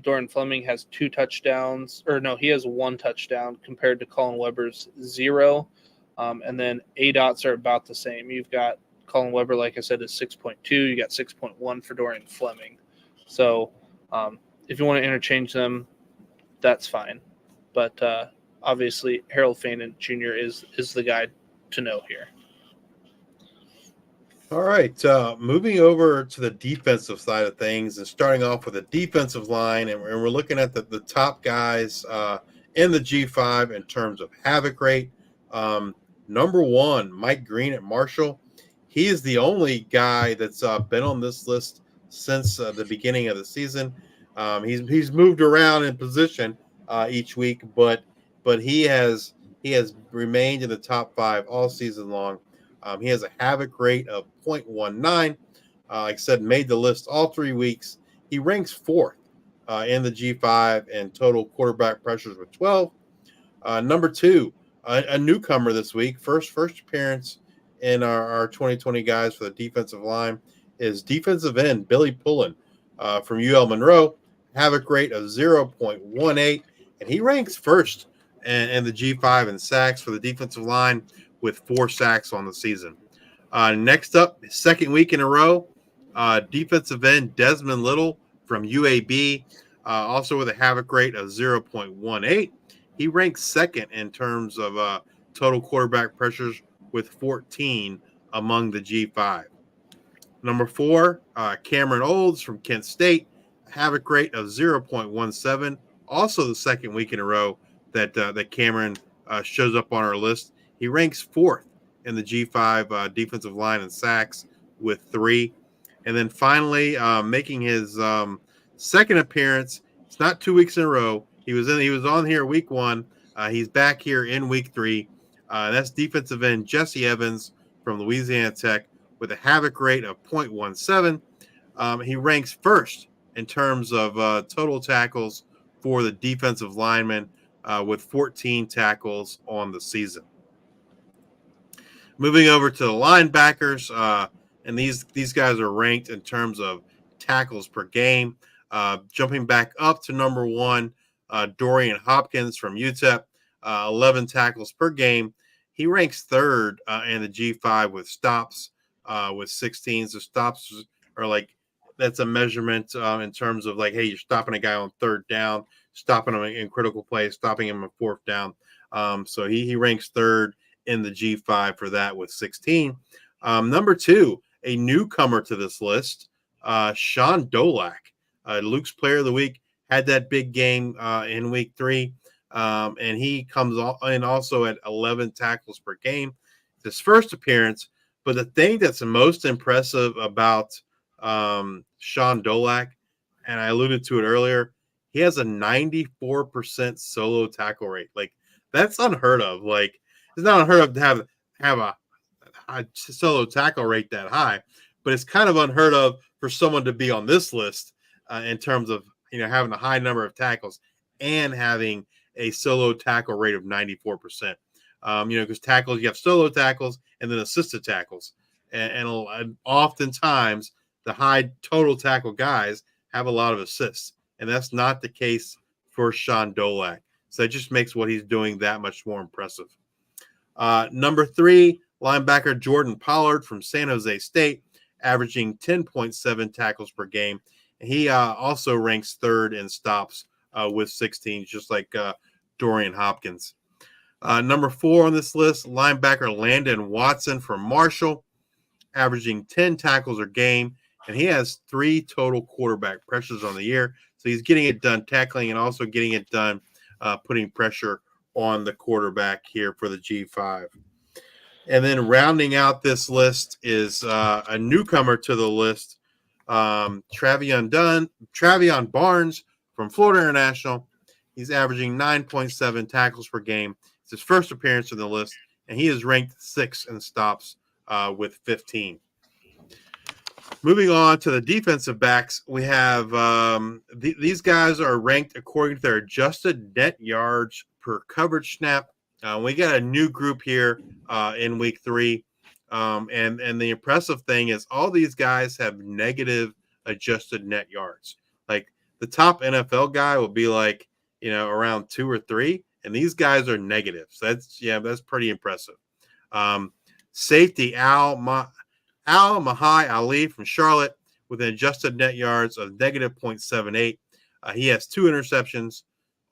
S5: Dorian Fleming has 2 touchdowns, he has 1 touchdown compared to Colin Weber's 0. And then ADOTs are about the same. You've got Colin Weber, like I said, is 6.2. You got 6.1 for Dorian Fleming. So if you want to interchange them, that's fine. But obviously, Harold Fannin Jr. is the guy to know here.
S6: All right, moving over to the defensive side of things and starting off with the defensive line, and we're looking at the top guys in the G5 in terms of havoc rate. Number 1, Mike Green at Marshall. He is the only guy that's been on this list since the beginning of the season. He's moved around in position each week, but he has remained in the top 5 all season long. He has a havoc rate of 0.19. Like I said, made the list all 3 weeks. He ranks 4th in the G5 and total quarterback pressures with 12. Number 2, a newcomer this week, first appearance in our 2020 guys for the defensive line is defensive end Billy Pullen from UL Monroe, havoc rate of 0.18, and he ranks first in the G5 in sacks for the defensive line with 4 sacks on the season. Next up, second week in a row, defensive end Desmond Little from UAB, also with a havoc rate of 0.18. He ranks second in terms of total quarterback pressures with 14 among the G5. Number 4, Cameron Olds from Kent State, havoc rate of 0.17. Also the second week in a row that Cameron shows up on our list. He ranks 4th in the G5 defensive line in sacks with 3. And then finally, making his second appearance. It's not 2 weeks in a row. He was on here week 1. He's back here in week 3. That's defensive end Jesse Evans from Louisiana Tech with a havoc rate of 0.17. He ranks first in terms of total tackles for the defensive lineman with 14 tackles on the season. Moving over to the linebackers, and these guys are ranked in terms of tackles per game. Jumping back up to number 1, Dorian Hopkins from UTEP, 11 tackles per game. He ranks 3rd in the G5 with stops with 16. So stops are like, that's a measurement in terms of like, hey, you're stopping a guy on 3rd down, stopping him in critical plays, stopping him on 4th down. So he ranks 3rd in the G5 for that with 16. Number 2, a newcomer to this list, Sean Dolak, Luke's Player of the Week, had that big game in week 3. And he comes in also at 11 tackles per game. It's his first appearance. But the thing that's most impressive about Sean Dolak, and I alluded to it earlier, he has a 94% solo tackle rate. Like, that's unheard of. Like, it's not unheard of to have a solo tackle rate that high, but it's kind of unheard of for someone to be on this list in terms of, having a high number of tackles and having a solo tackle rate of 94%. Because tackles, you have solo tackles and then assisted tackles. And oftentimes the high total tackle guys have a lot of assists. And that's not the case for Sean Dolak. So it just makes what he's doing that much more impressive. Number 3, linebacker Jordan Pollard from San Jose State, averaging 10.7 tackles per game. And he also ranks 3rd in stops with 16, just like Dorian Hopkins. Number 4 on this list, linebacker Landon Watson from Marshall, averaging 10 tackles a game, and he has 3 total quarterback pressures on the year. So he's getting it done tackling and also getting it done putting pressure on the quarterback here for the G5. And then rounding out this list is a newcomer to the list, Travion Barnes from Florida International. He's averaging 9.7 tackles per game. It's his first appearance on the list, and he is ranked 6th in stops with 15. Moving on to the defensive backs, we have these guys are ranked according to their adjusted net yards per coverage snap. We got a new group here in week 3, and the impressive thing is all these guys have negative adjusted net yards. Like the top NFL guy will be like, around 2 or 3, and these guys are negative. So that's pretty impressive. Safety Al Mahai Ali from Charlotte with an adjusted net yards of negative 0.78. He has 2 interceptions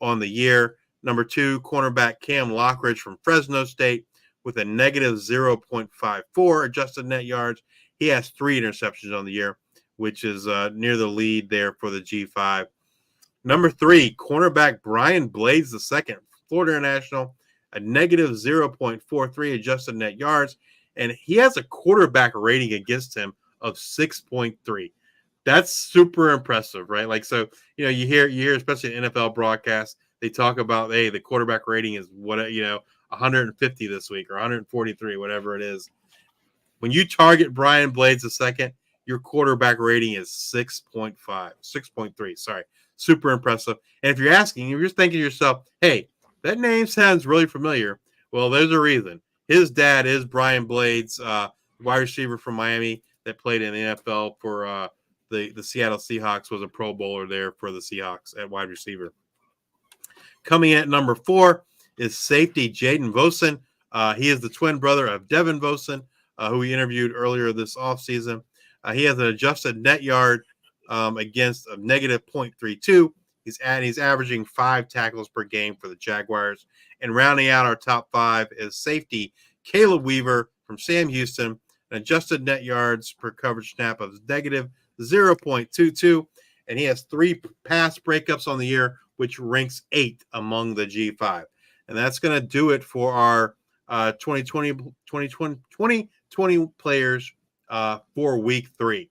S6: on the year. Number 2, cornerback Cam Lockridge from Fresno State with a negative 0.54 adjusted net yards. He has 3 interceptions on the year, which is near the lead there for the G5. Number 3, cornerback Brian Blades II, Florida International, a negative 0.43 adjusted net yards, and he has a quarterback rating against him of 6.3. That's super impressive, right? Like, so, you hear, especially in NFL broadcasts, they talk about, hey, the quarterback rating is 150 this week or 143, whatever it is. When you target Brian Blades II, your quarterback rating is 6.3. Sorry. Super impressive. And if you're thinking to yourself, hey, that name sounds really familiar. Well, there's a reason. His dad is Brian Blades, wide receiver from Miami that played in the NFL for the Seattle Seahawks, was a Pro Bowler there for the Seahawks at wide receiver. Coming in at number 4 is safety Jaden Vosen. He is the twin brother of Devin Vosen, who we interviewed earlier this offseason. He has an adjusted net yard against of negative 0.32. He's averaging 5 tackles per game for the Jaguars. And rounding out our top 5 is safety Caleb Weaver from Sam Houston, an adjusted net yards per coverage snap of negative 0.22. And he has 3 pass breakups on the year, which ranks 8th among the G5. And that's going to do it for our 2020 players for week 3.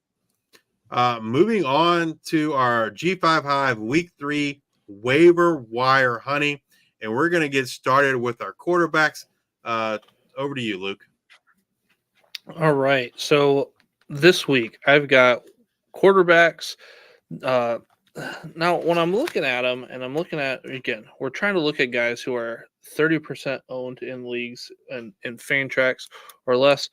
S6: Moving on to our G5 Hive week 3 waiver wire honey. And we're going to get started with our quarterbacks. Over to you, Luke.
S5: All right. So this week I've got quarterbacks. Now, when I'm looking at them, and I'm looking at, again, we're trying to look at guys who are 30% owned in leagues and in Fantrax or less.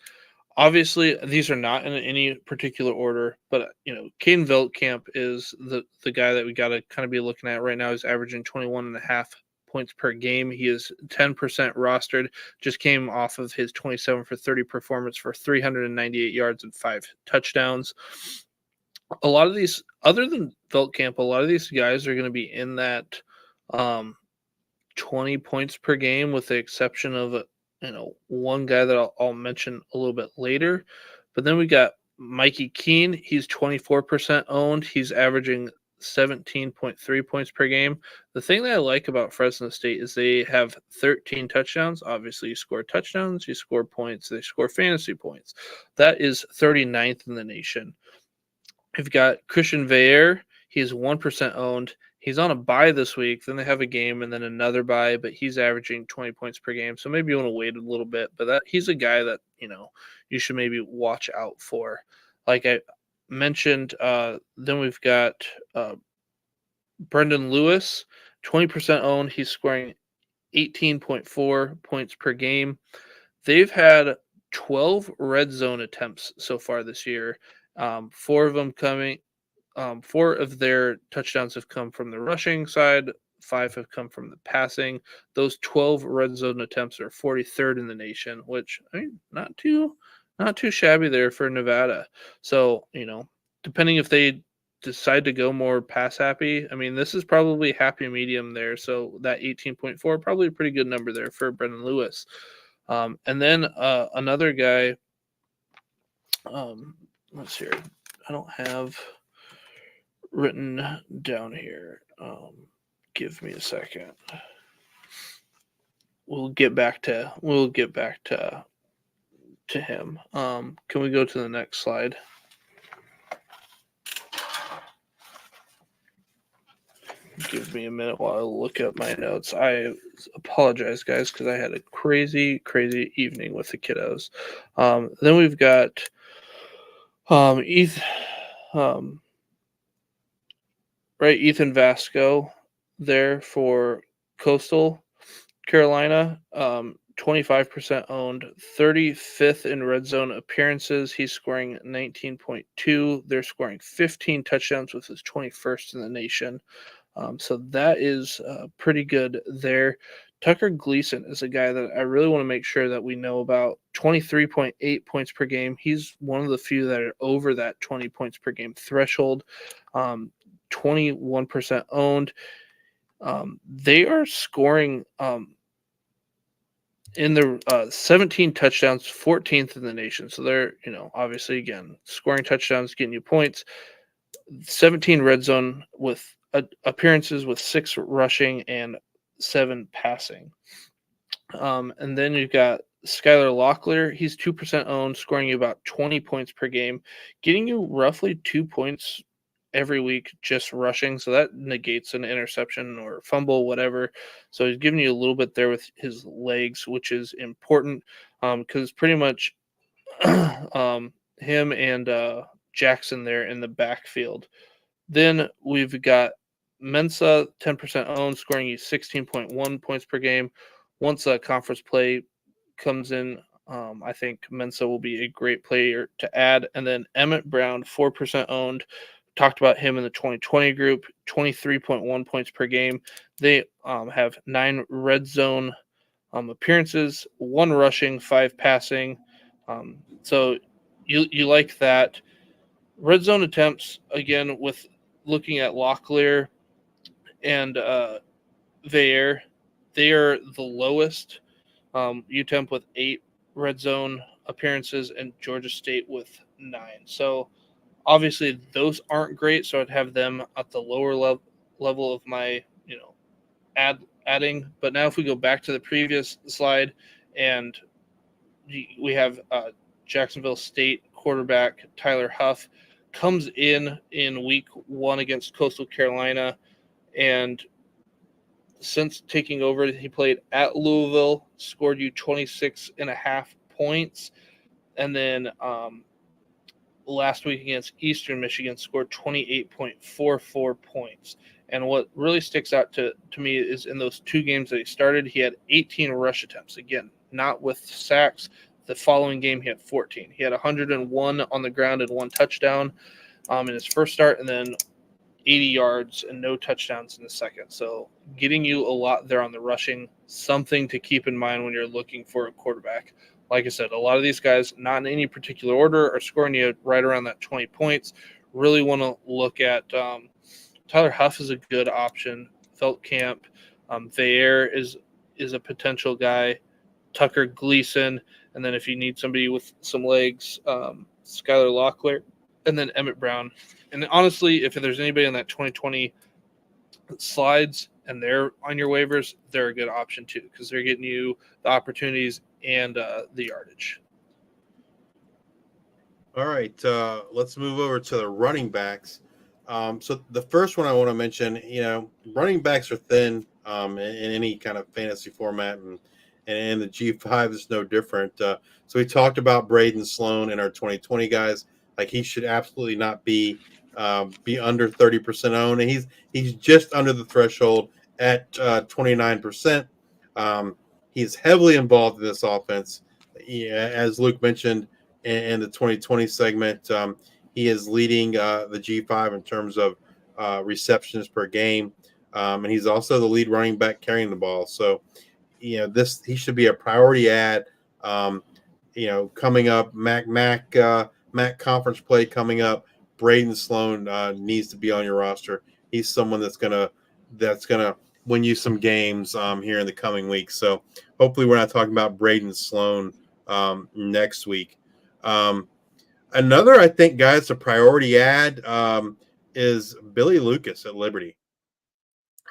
S5: Obviously, these are not in any particular order, but Caden Veltkamp is the guy that we got to kind of be looking at right now. He's averaging 21.5 points per game. He is 10% rostered. Just came off of his 27 for 30 performance for 398 yards and 5 touchdowns. A lot of these, other than Veltkamp, a lot of these guys are going to be in that 20 points per game, with the exception of one guy that I'll mention a little bit later. But then we got Mikey Keene. He's 24% owned. He's averaging 17.3 points per game. The thing that I like about Fresno State is they have 13 touchdowns. Obviously, you score touchdowns, you score points, they score fantasy points. That is 39th in the nation. We've got Christian Veer. He's 1% owned. He's on a bye this week. Then they have a game and then another bye, but he's averaging 20 points per game. So maybe you want to wait a little bit. But he's a guy that, you should maybe watch out for. Like I mentioned, then we've got Brendan Lewis, 20% owned. He's scoring 18.4 points per game. They've had 12 red zone attempts so far this year. 4 of them coming. 4 of their touchdowns have come from the rushing side. 5 have come from the passing. Those 12 red zone attempts are 43rd in the nation, which not too shabby there for Nevada. So depending if they decide to go more pass happy, this is probably happy medium there. So that 18.4 probably a pretty good number there for Brendan Lewis. And then another guy. Let's see. I don't have written down here. Give me a second. We'll get back to him. Can we go to the next slide? Give me a minute while I look up my notes. I apologize, guys, because I had a crazy evening with the kiddos. Then we've got Ethan Vasco there for Coastal Carolina. 25% owned, 35th in red zone appearances. He's scoring 19.2. They're scoring 15 touchdowns, with his 21st in the nation. So that is pretty good there. Tucker Gleason is a guy that I really want to make sure that we know about. 23.8 points per game. He's one of the few that are over that 20 points per game threshold. 21% owned. They are scoring in the 17 touchdowns, 14th in the nation. So they're, obviously, again, scoring touchdowns, getting you points. 17 red zone with appearances, with 6 rushing and 7 passing. And then you've got Skylar Locklear. He's 2% owned, scoring you about 20 points per game, getting you roughly 2 points every week just rushing, so that negates an interception or fumble, whatever. So he's giving you a little bit there with his legs, which is important because pretty much him and Jackson there in the backfield. Then we've got Mensa, 10% owned, scoring you 16.1 points per game. Once conference play comes in, I think Mensa will be a great player to add. And then Emmett Brown, 4% owned. Talked about him in the 2020 group, 23.1 points per game. They have 9 red zone appearances, 1 rushing, 5 passing. So you like that. Red zone attempts, again, with looking at Locklear and Vair, they are the lowest. UTEMP with 8 red zone appearances and Georgia State with 9. So obviously those aren't great. So I'd have them at the lower level of my, adding. But now if we go back to the previous slide and we have Jacksonville State quarterback Tyler Huff comes in week 1 against Coastal Carolina, and since taking over, he played at Louisville, scored you 26.5 points, and then last week against Eastern Michigan scored 28.44 points. And what really sticks out to me is in those 2 games that he started, he had 18 rush attempts. Again, not with sacks. The following game, he had 14. He had 101 on the ground and 1 touchdown in his first start, and then 80 yards and no touchdowns in the second. So getting you a lot there on the rushing, something to keep in mind when you're looking for a quarterback. Like I said, a lot of these guys, not in any particular order, are scoring you right around that 20 points. Really want to look at Tyler Huff is a good option. Feldkamp, Vair is a potential guy. Tucker Gleason, and then if you need somebody with some legs, Skylar Locklear, and then Emmett Brown. And honestly, if there's anybody in that 2020 slides and they're on your waivers, they're a good option too because they're getting you the opportunities and the yardage.
S6: All right, let's move over to the running backs. So the first one I want to mention, running backs are thin in any kind of fantasy format, and the G5 is no different. So we talked about Braden Sloan in our 2020 guys. Like he should absolutely not be under 30% owned, and he's just under the threshold at 29%. He's heavily involved in this offense. As Luke mentioned in the 2020 segment, he is leading the G5 in terms of receptions per game, and he's also the lead running back carrying the ball. So, he should be a priority add. Coming up, MAC conference play coming up. Braden Sloan needs to be on your roster. He's someone that's gonna win you some games here in the coming weeks. So hopefully we're not talking about Braden Sloan next week. Another, I think, guys, a priority add is Billy Lucas at Liberty.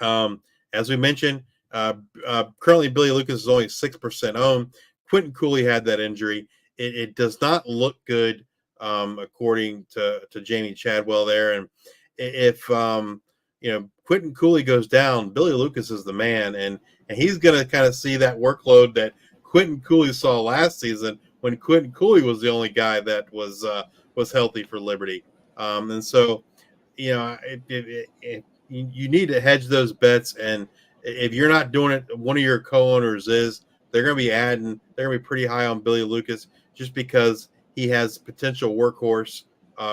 S6: As we mentioned, currently Billy Lucas is only 6% owned. Quentin Cooley had that injury. It does not look good, according to Jamie Chadwell there. And if Quentin Cooley goes down, Billy Lucas is the man, and he's going to kind of see that workload that Quentin Cooley saw last season when Quentin Cooley was the only guy that was healthy for Liberty. And so, you need to hedge those bets. And if you're not doing it, one of your co-owners is. They're going to be pretty high on Billy Lucas just because he has potential workhorse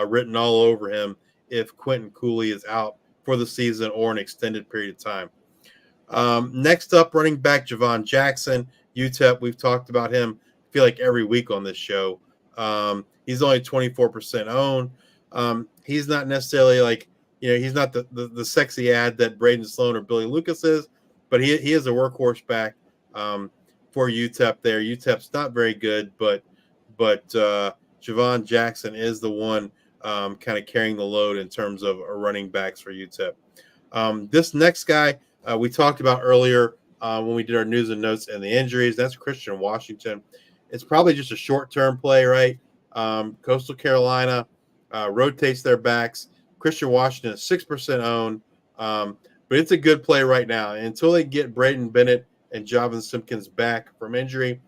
S6: written all over him if Quentin Cooley is out for the season or an extended period of time. Next up, running back Javon Jackson, UTEP. We've talked about him, I feel like, every week on this show. He's only 24% owned. He's not necessarily he's not the sexy ad that Braden Sloan or Billy Lucas is, but he is a workhorse back for UTEP there. UTEP's not very good, but Javon Jackson is the one kind of carrying the load in terms of running backs for UTEP. This next guy we talked about earlier when we did our news and notes and the injuries. That's Christian Washington. It's probably just a short-term play, right? Coastal Carolina rotates their backs. Christian Washington is 6% owned, but it's a good play right now. And until they get Braden Bennett and Javon Simpkins back from injury,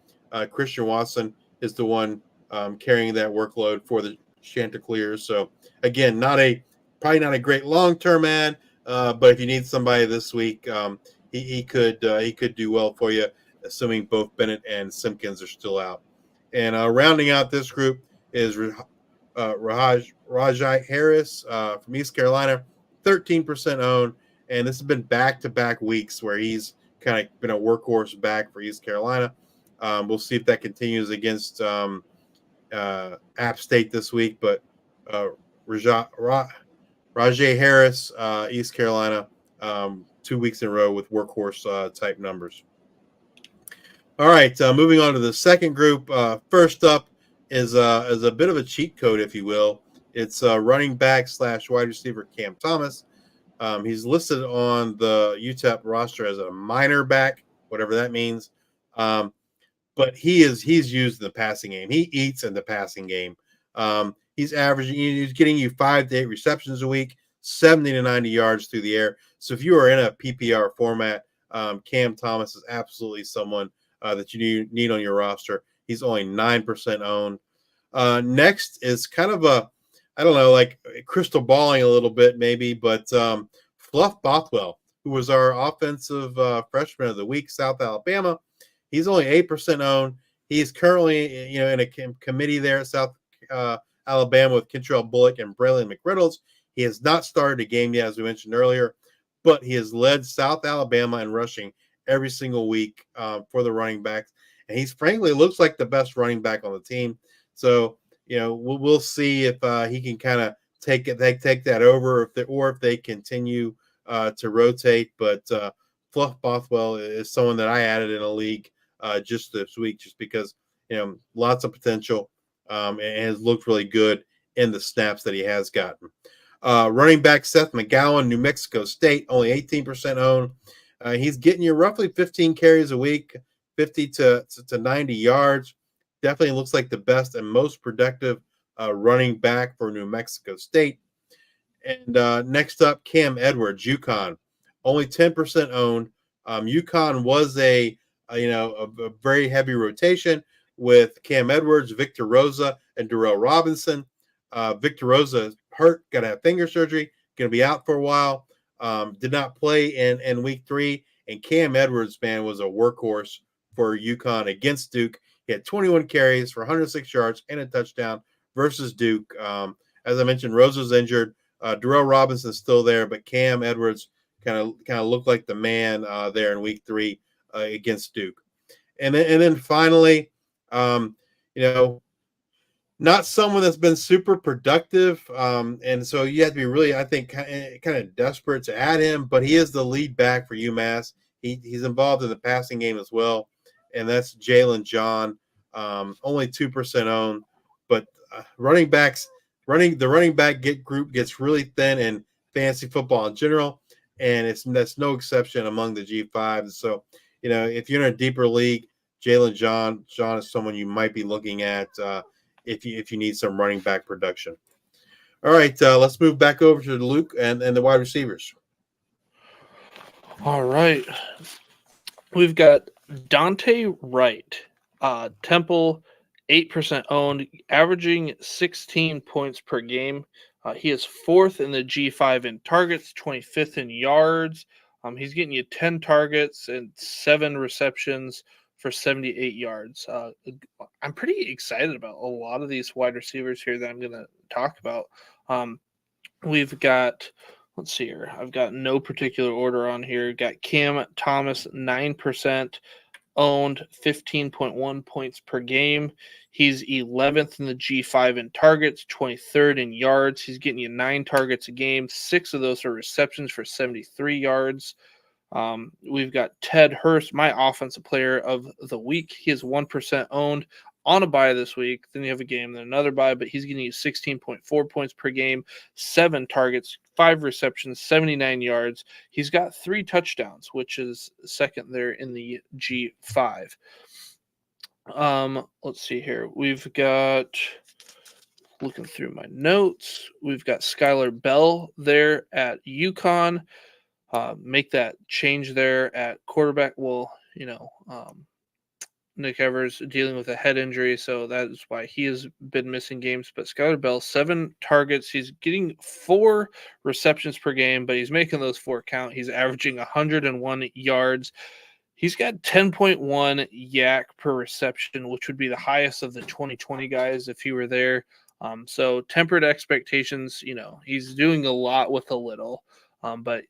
S6: Christian Watson is the one carrying that workload for the Chanticleers. So again, probably not a great long-term ad, but if you need somebody this week, he could do well for you, assuming both Bennett and Simpkins are still out. And rounding out this group is Rajai Harris from East Carolina, 13% owned, and this has been back-to-back weeks where he's kind of been a workhorse back for East Carolina. We'll see if that continues against App State this week, but Rajai Harris, East Carolina, 2 weeks in a row with workhorse type numbers. All right, moving on to the second group. First up is a bit of a cheat code, if you will. It's running back / wide receiver Cam Thomas. He's listed on the UTEP roster as a minor back, whatever that means. But he's used in the passing game. He eats in the passing game. He's getting you 5 to 8 receptions a week, 70 to 90 yards through the air. So if you are in a PPR format, Cam Thomas is absolutely someone that you need on your roster. He's only 9% owned. Next is kind of like crystal balling a little bit maybe, but Fluff Bothwell, who was our offensive freshman of the week, South Alabama. He's only 8% owned. He's currently, in a committee there at South Alabama with Kentrell Bullock and Braylon McReynolds. He has not started a game yet, as we mentioned earlier, but he has led South Alabama in rushing every single week for the running backs. And he's frankly looks like the best running back on the team. So, we'll see if he can kind of take that over, if they continue to rotate. But Fluff Bothwell is someone that I added in a league just this week, just because lots of potential and has looked really good in the snaps that he has gotten. Running back Seth McGowan, New Mexico State, only 18% owned. He's getting you roughly 15 carries a week, 50 to 90 yards. Definitely looks like the best and most productive running back for New Mexico State. And next up, Cam Edwards, UConn, only 10% owned. UConn was a very heavy rotation with Cam Edwards, Victor Rosa, and Darrell Robinson. Victor Rosa hurt, got to have finger surgery, going to be out for a while. Did not play in week 3. And Cam Edwards, man, was a workhorse for UConn against Duke. He had 21 carries for 106 yards and a touchdown versus Duke. As I mentioned, Rosa's injured. Darrell Robinson's still there, but Cam Edwards kind of looked like the man there in week 3 against Duke. And then finally, not someone that's been super productive, and so you have to be really, I think, kind of desperate to add him. But he is the lead back for UMass. He's involved in the passing game as well, and that's Jalen John, only 2% owned. But the running back group gets really thin in fantasy football in general, and that's no exception among the G5. So, if you're in a deeper league, Jalen John is someone you might be looking at if you need some running back production. All right, let's move back over to Luke and the wide receivers.
S5: All right. We've got Dante Wright, Temple, 8% owned, averaging 16 points per game. He is 4th in the G5 in targets, 25th in yards. He's getting you 10 targets and 7 receptions for 78 yards. I'm pretty excited about a lot of these wide receivers here that I'm going to talk about. We've got, let's see here. I've got no particular order on here. Got Cam Thomas, 9% owned, 15.1 points per game. He's 11th in the G5 in targets, 23rd in yards. He's getting you 9 targets a game. 6 of those are receptions for 73 yards. We've got Ted Hurst, my offensive player of the week. He is 1% owned on a bye this week. Then you have a game, then another bye, but he's getting you 16.4 points per game, 7 targets, 5 receptions, 79 yards. He's got 3 touchdowns, which is second there in the G5. Let's see here. We've got looking through my notes. We've got Skylar Bell there at UConn. Make that change there at quarterback. Well, Nick Evers dealing with a head injury, so that is why he has been missing games. But Skylar Bell, 7 targets. He's getting 4 receptions per game, but he's making those 4 count. He's averaging 101 yards. He's got 10.1 yak per reception, which would be the highest of the 2020 guys if he were there. So tempered expectations. He's doing a lot with a little, but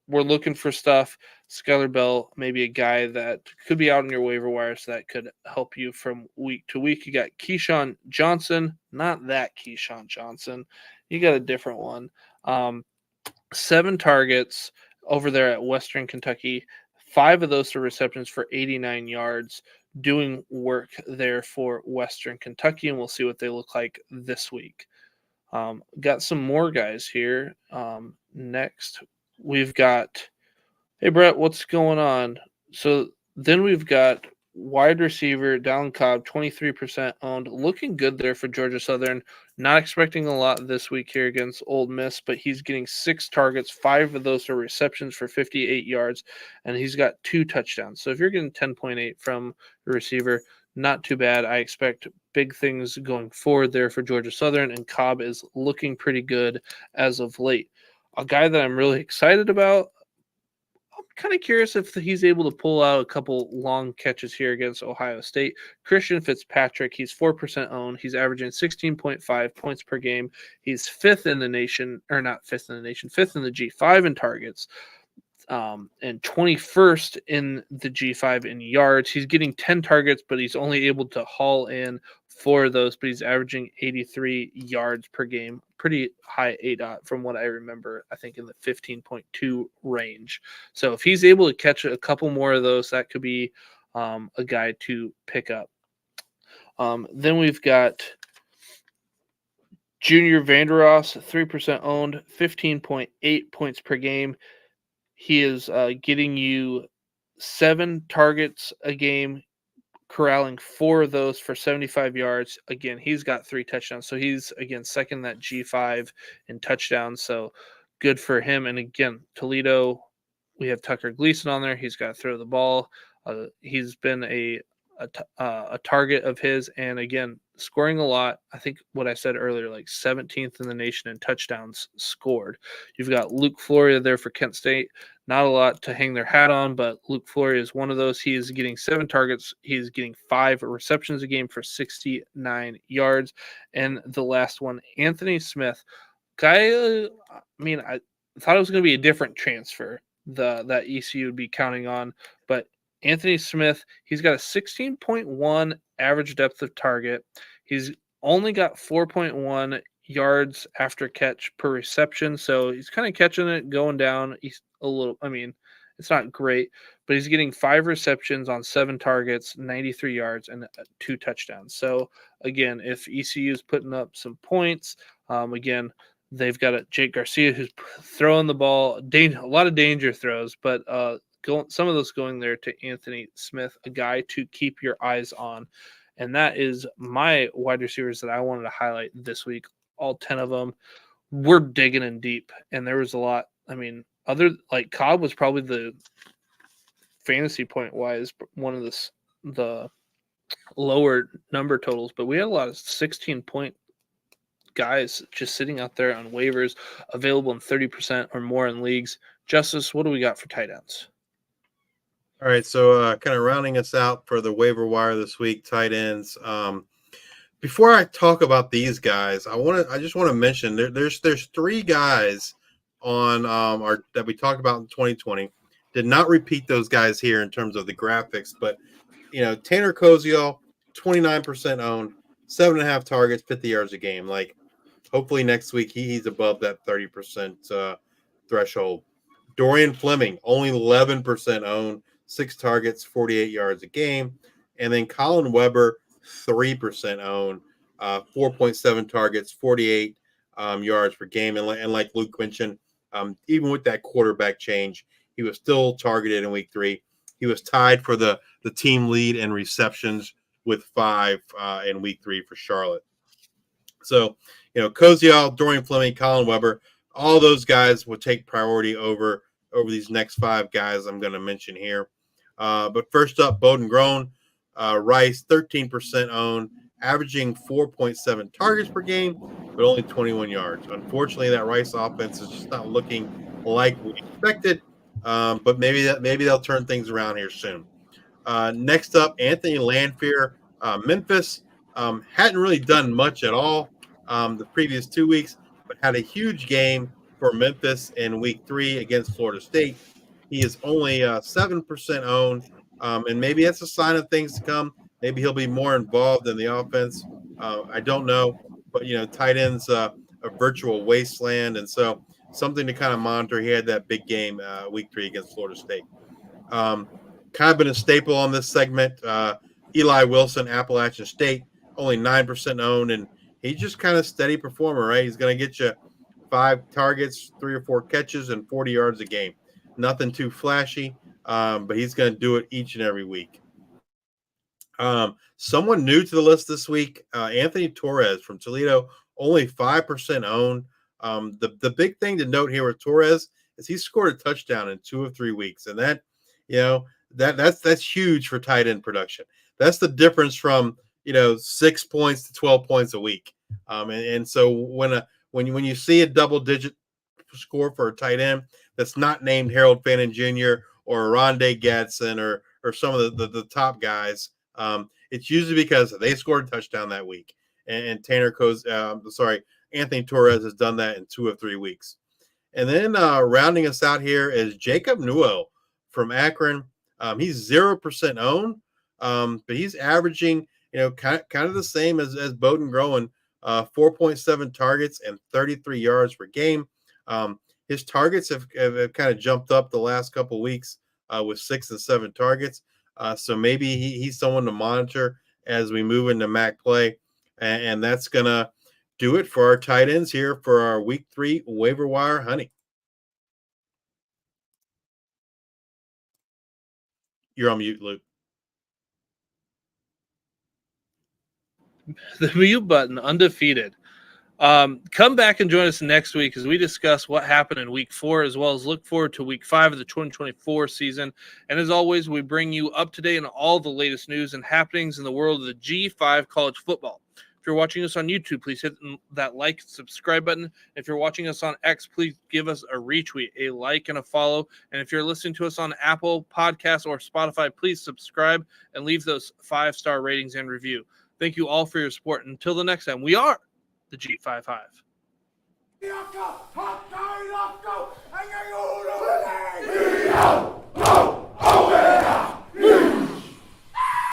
S5: we're looking for stuff. Skylar Bell, maybe a guy that could be out on your waiver wire, so that could help you from week to week. You got Keyshawn Johnson, not that Keyshawn Johnson. You got a different one. 7 targets over there at Western Kentucky. 5 of those are receptions for 89 yards, doing work there for Western Kentucky, and we'll see what they look like this week. Got some more guys here. Next, we've got, hey, Brett, what's going on? So then we've got wide receiver Dallin Cobb, 23% owned, looking good there for Georgia Southern. Not expecting a lot this week here against Ole Miss, but he's getting 6 targets. 5 of those are receptions for 58 yards, and he's got 2 touchdowns. So if you're getting 10.8 from a receiver, not too bad. I expect big things going forward there for Georgia Southern, and Cobb is looking pretty good as of late. A guy that I'm really excited about, I'm kind of curious if he's able to pull out a couple long catches here against Ohio State. Christian Fitzpatrick, he's 4% owned. He's averaging 16.5 points per game. He's 5th in the nation, or not 5th in the nation, 5th in the G5 in targets. And 21st in the G5 in yards. He's getting 10 targets, but he's only able to haul in 4 of those, but he's averaging 83 yards per game. Pretty high ADOT from what I remember, I think in the 15.2 range. So if he's able to catch a couple more of those, that could be a guy to pick up. Then we've got Junior Vandeross, 3% owned, 15.8 points per game. He is getting you 7 targets a game, corralling 4 of those for 75 yards. Again, he's got 3 touchdowns. So he's, again, second that G5 in touchdowns. So good for him. And again, Toledo, we have Tucker Gleason on there. He's got to throw the ball. He's been a target of his. And again, scoring a lot. I think what I said earlier, like 17th in the nation in touchdowns scored. You've got Luke Floria there for Kent State. Not a lot to hang their hat on, but Luke Floria is one of those. He is getting 7 targets. He's getting 5 receptions a game for 69 yards. And the last one, Anthony Smith. Guy, I thought it was going to be a different transfer that ECU would be counting on, but Anthony Smith, he's got a 16.1 average depth of target. He's only got 4.1 yards after catch per reception. So he's kind of catching it, going down. He's a little, it's not great, but he's getting 5 receptions on 7 targets, 93 yards, and 2 touchdowns. So again, if ECU is putting up some points, again, they've got a Jake Garcia who's throwing the ball, a lot of danger throws, but some of those going there to Anthony Smith, a guy to keep your eyes on. And that is my wide receivers that I wanted to highlight this week. All 10 of them. We're digging in deep, and there was a lot. Cobb was probably the fantasy point wise one of the lower number totals, but we had a lot of 16-point guys just sitting out there on waivers, available in 30% or more in leagues. Justice, what do we got for tight ends?
S6: All right, so kind of rounding us out for the waiver wire this week, tight ends. Before I talk about these guys, I just want to mention there's 3 guys on that we talked about in 2020. Did not repeat those guys here in terms of the graphics, but Tanner Koziel, 29% owned, 7.5 targets, 50 yards a game. Like, hopefully next week he's above that 30% threshold. Dorian Fleming, only 11% owned, 6 targets, 48 yards a game. And then Colin Weber, 3% owned, 4.7 targets, 48 yards per game. And like Luke mentioned, even with that quarterback change, he was still targeted in week 3. He was tied for the team lead in receptions with 5 in week 3 for Charlotte. So, Kozial, Dorian Fleming, Colin Weber, all those guys will take priority over these next 5 guys I'm going to mention here. But first up, Bowden Grown, Rice, 13% owned, averaging 4.7 targets per game, but only 21 yards. Unfortunately, that Rice offense is just not looking like we expected. But maybe they'll turn things around here soon. Next up, Anthony Lanfear, Memphis. Hadn't really done much at all the previous 2 weeks, but had a huge game for Memphis in week 3 against Florida State. He is only 7% owned, and maybe that's a sign of things to come. Maybe he'll be more involved in the offense. I don't know, but tight ends a virtual wasteland, and so something to kind of monitor. He had that big game week 3 against Florida State. Kind of been a staple on this segment. Eli Wilson, Appalachian State, only 9% owned, and he's just kind of steady performer, right? He's going to get you 5 targets, 3 or 4 catches, and 40 yards a game. Nothing too flashy, but he's going to do it each and every week. Someone new to the list this week, Anthony Torres from Toledo, only 5% owned. The big thing to note here with Torres is he scored a touchdown in 2 of 3 weeks, and that, that's huge for tight end production. That's the difference from 6 points to 12 points a week. And so when you see a double-digit score for a tight end that's not named Harold Fannin Jr. or Rondé Gadsden or some of the top guys, it's usually because they scored a touchdown that week. And Anthony Torres has done that in 2 of 3 weeks. And then rounding us out here is Jacob Newell from Akron. He's 0% owned, but he's averaging kind of the same as Bowden Grown, 4.7 targets and 33 yards per game. His targets have kind of jumped up the last couple of weeks with 6 and 7 targets. So maybe he's someone to monitor as we move into MAC play. And that's going to do it for our tight ends here for our week 3 waiver wire honey. You're on mute, Luke.
S5: The mute button, undefeated. Come back and join us next week as we discuss what happened in week 4, as well as look forward to week 5 of the 2024 season. And as always, we bring you up to date on all the latest news and happenings in the world of the G5 college football. If you're watching us on YouTube, please hit that like, subscribe button. If you're watching us on X, please give us a retweet, a like, and a follow. And if you're listening to us on Apple Podcasts or Spotify, please subscribe and leave those 5-star ratings and review. Thank you all for your support. Until the next time, we are the G5 Hive.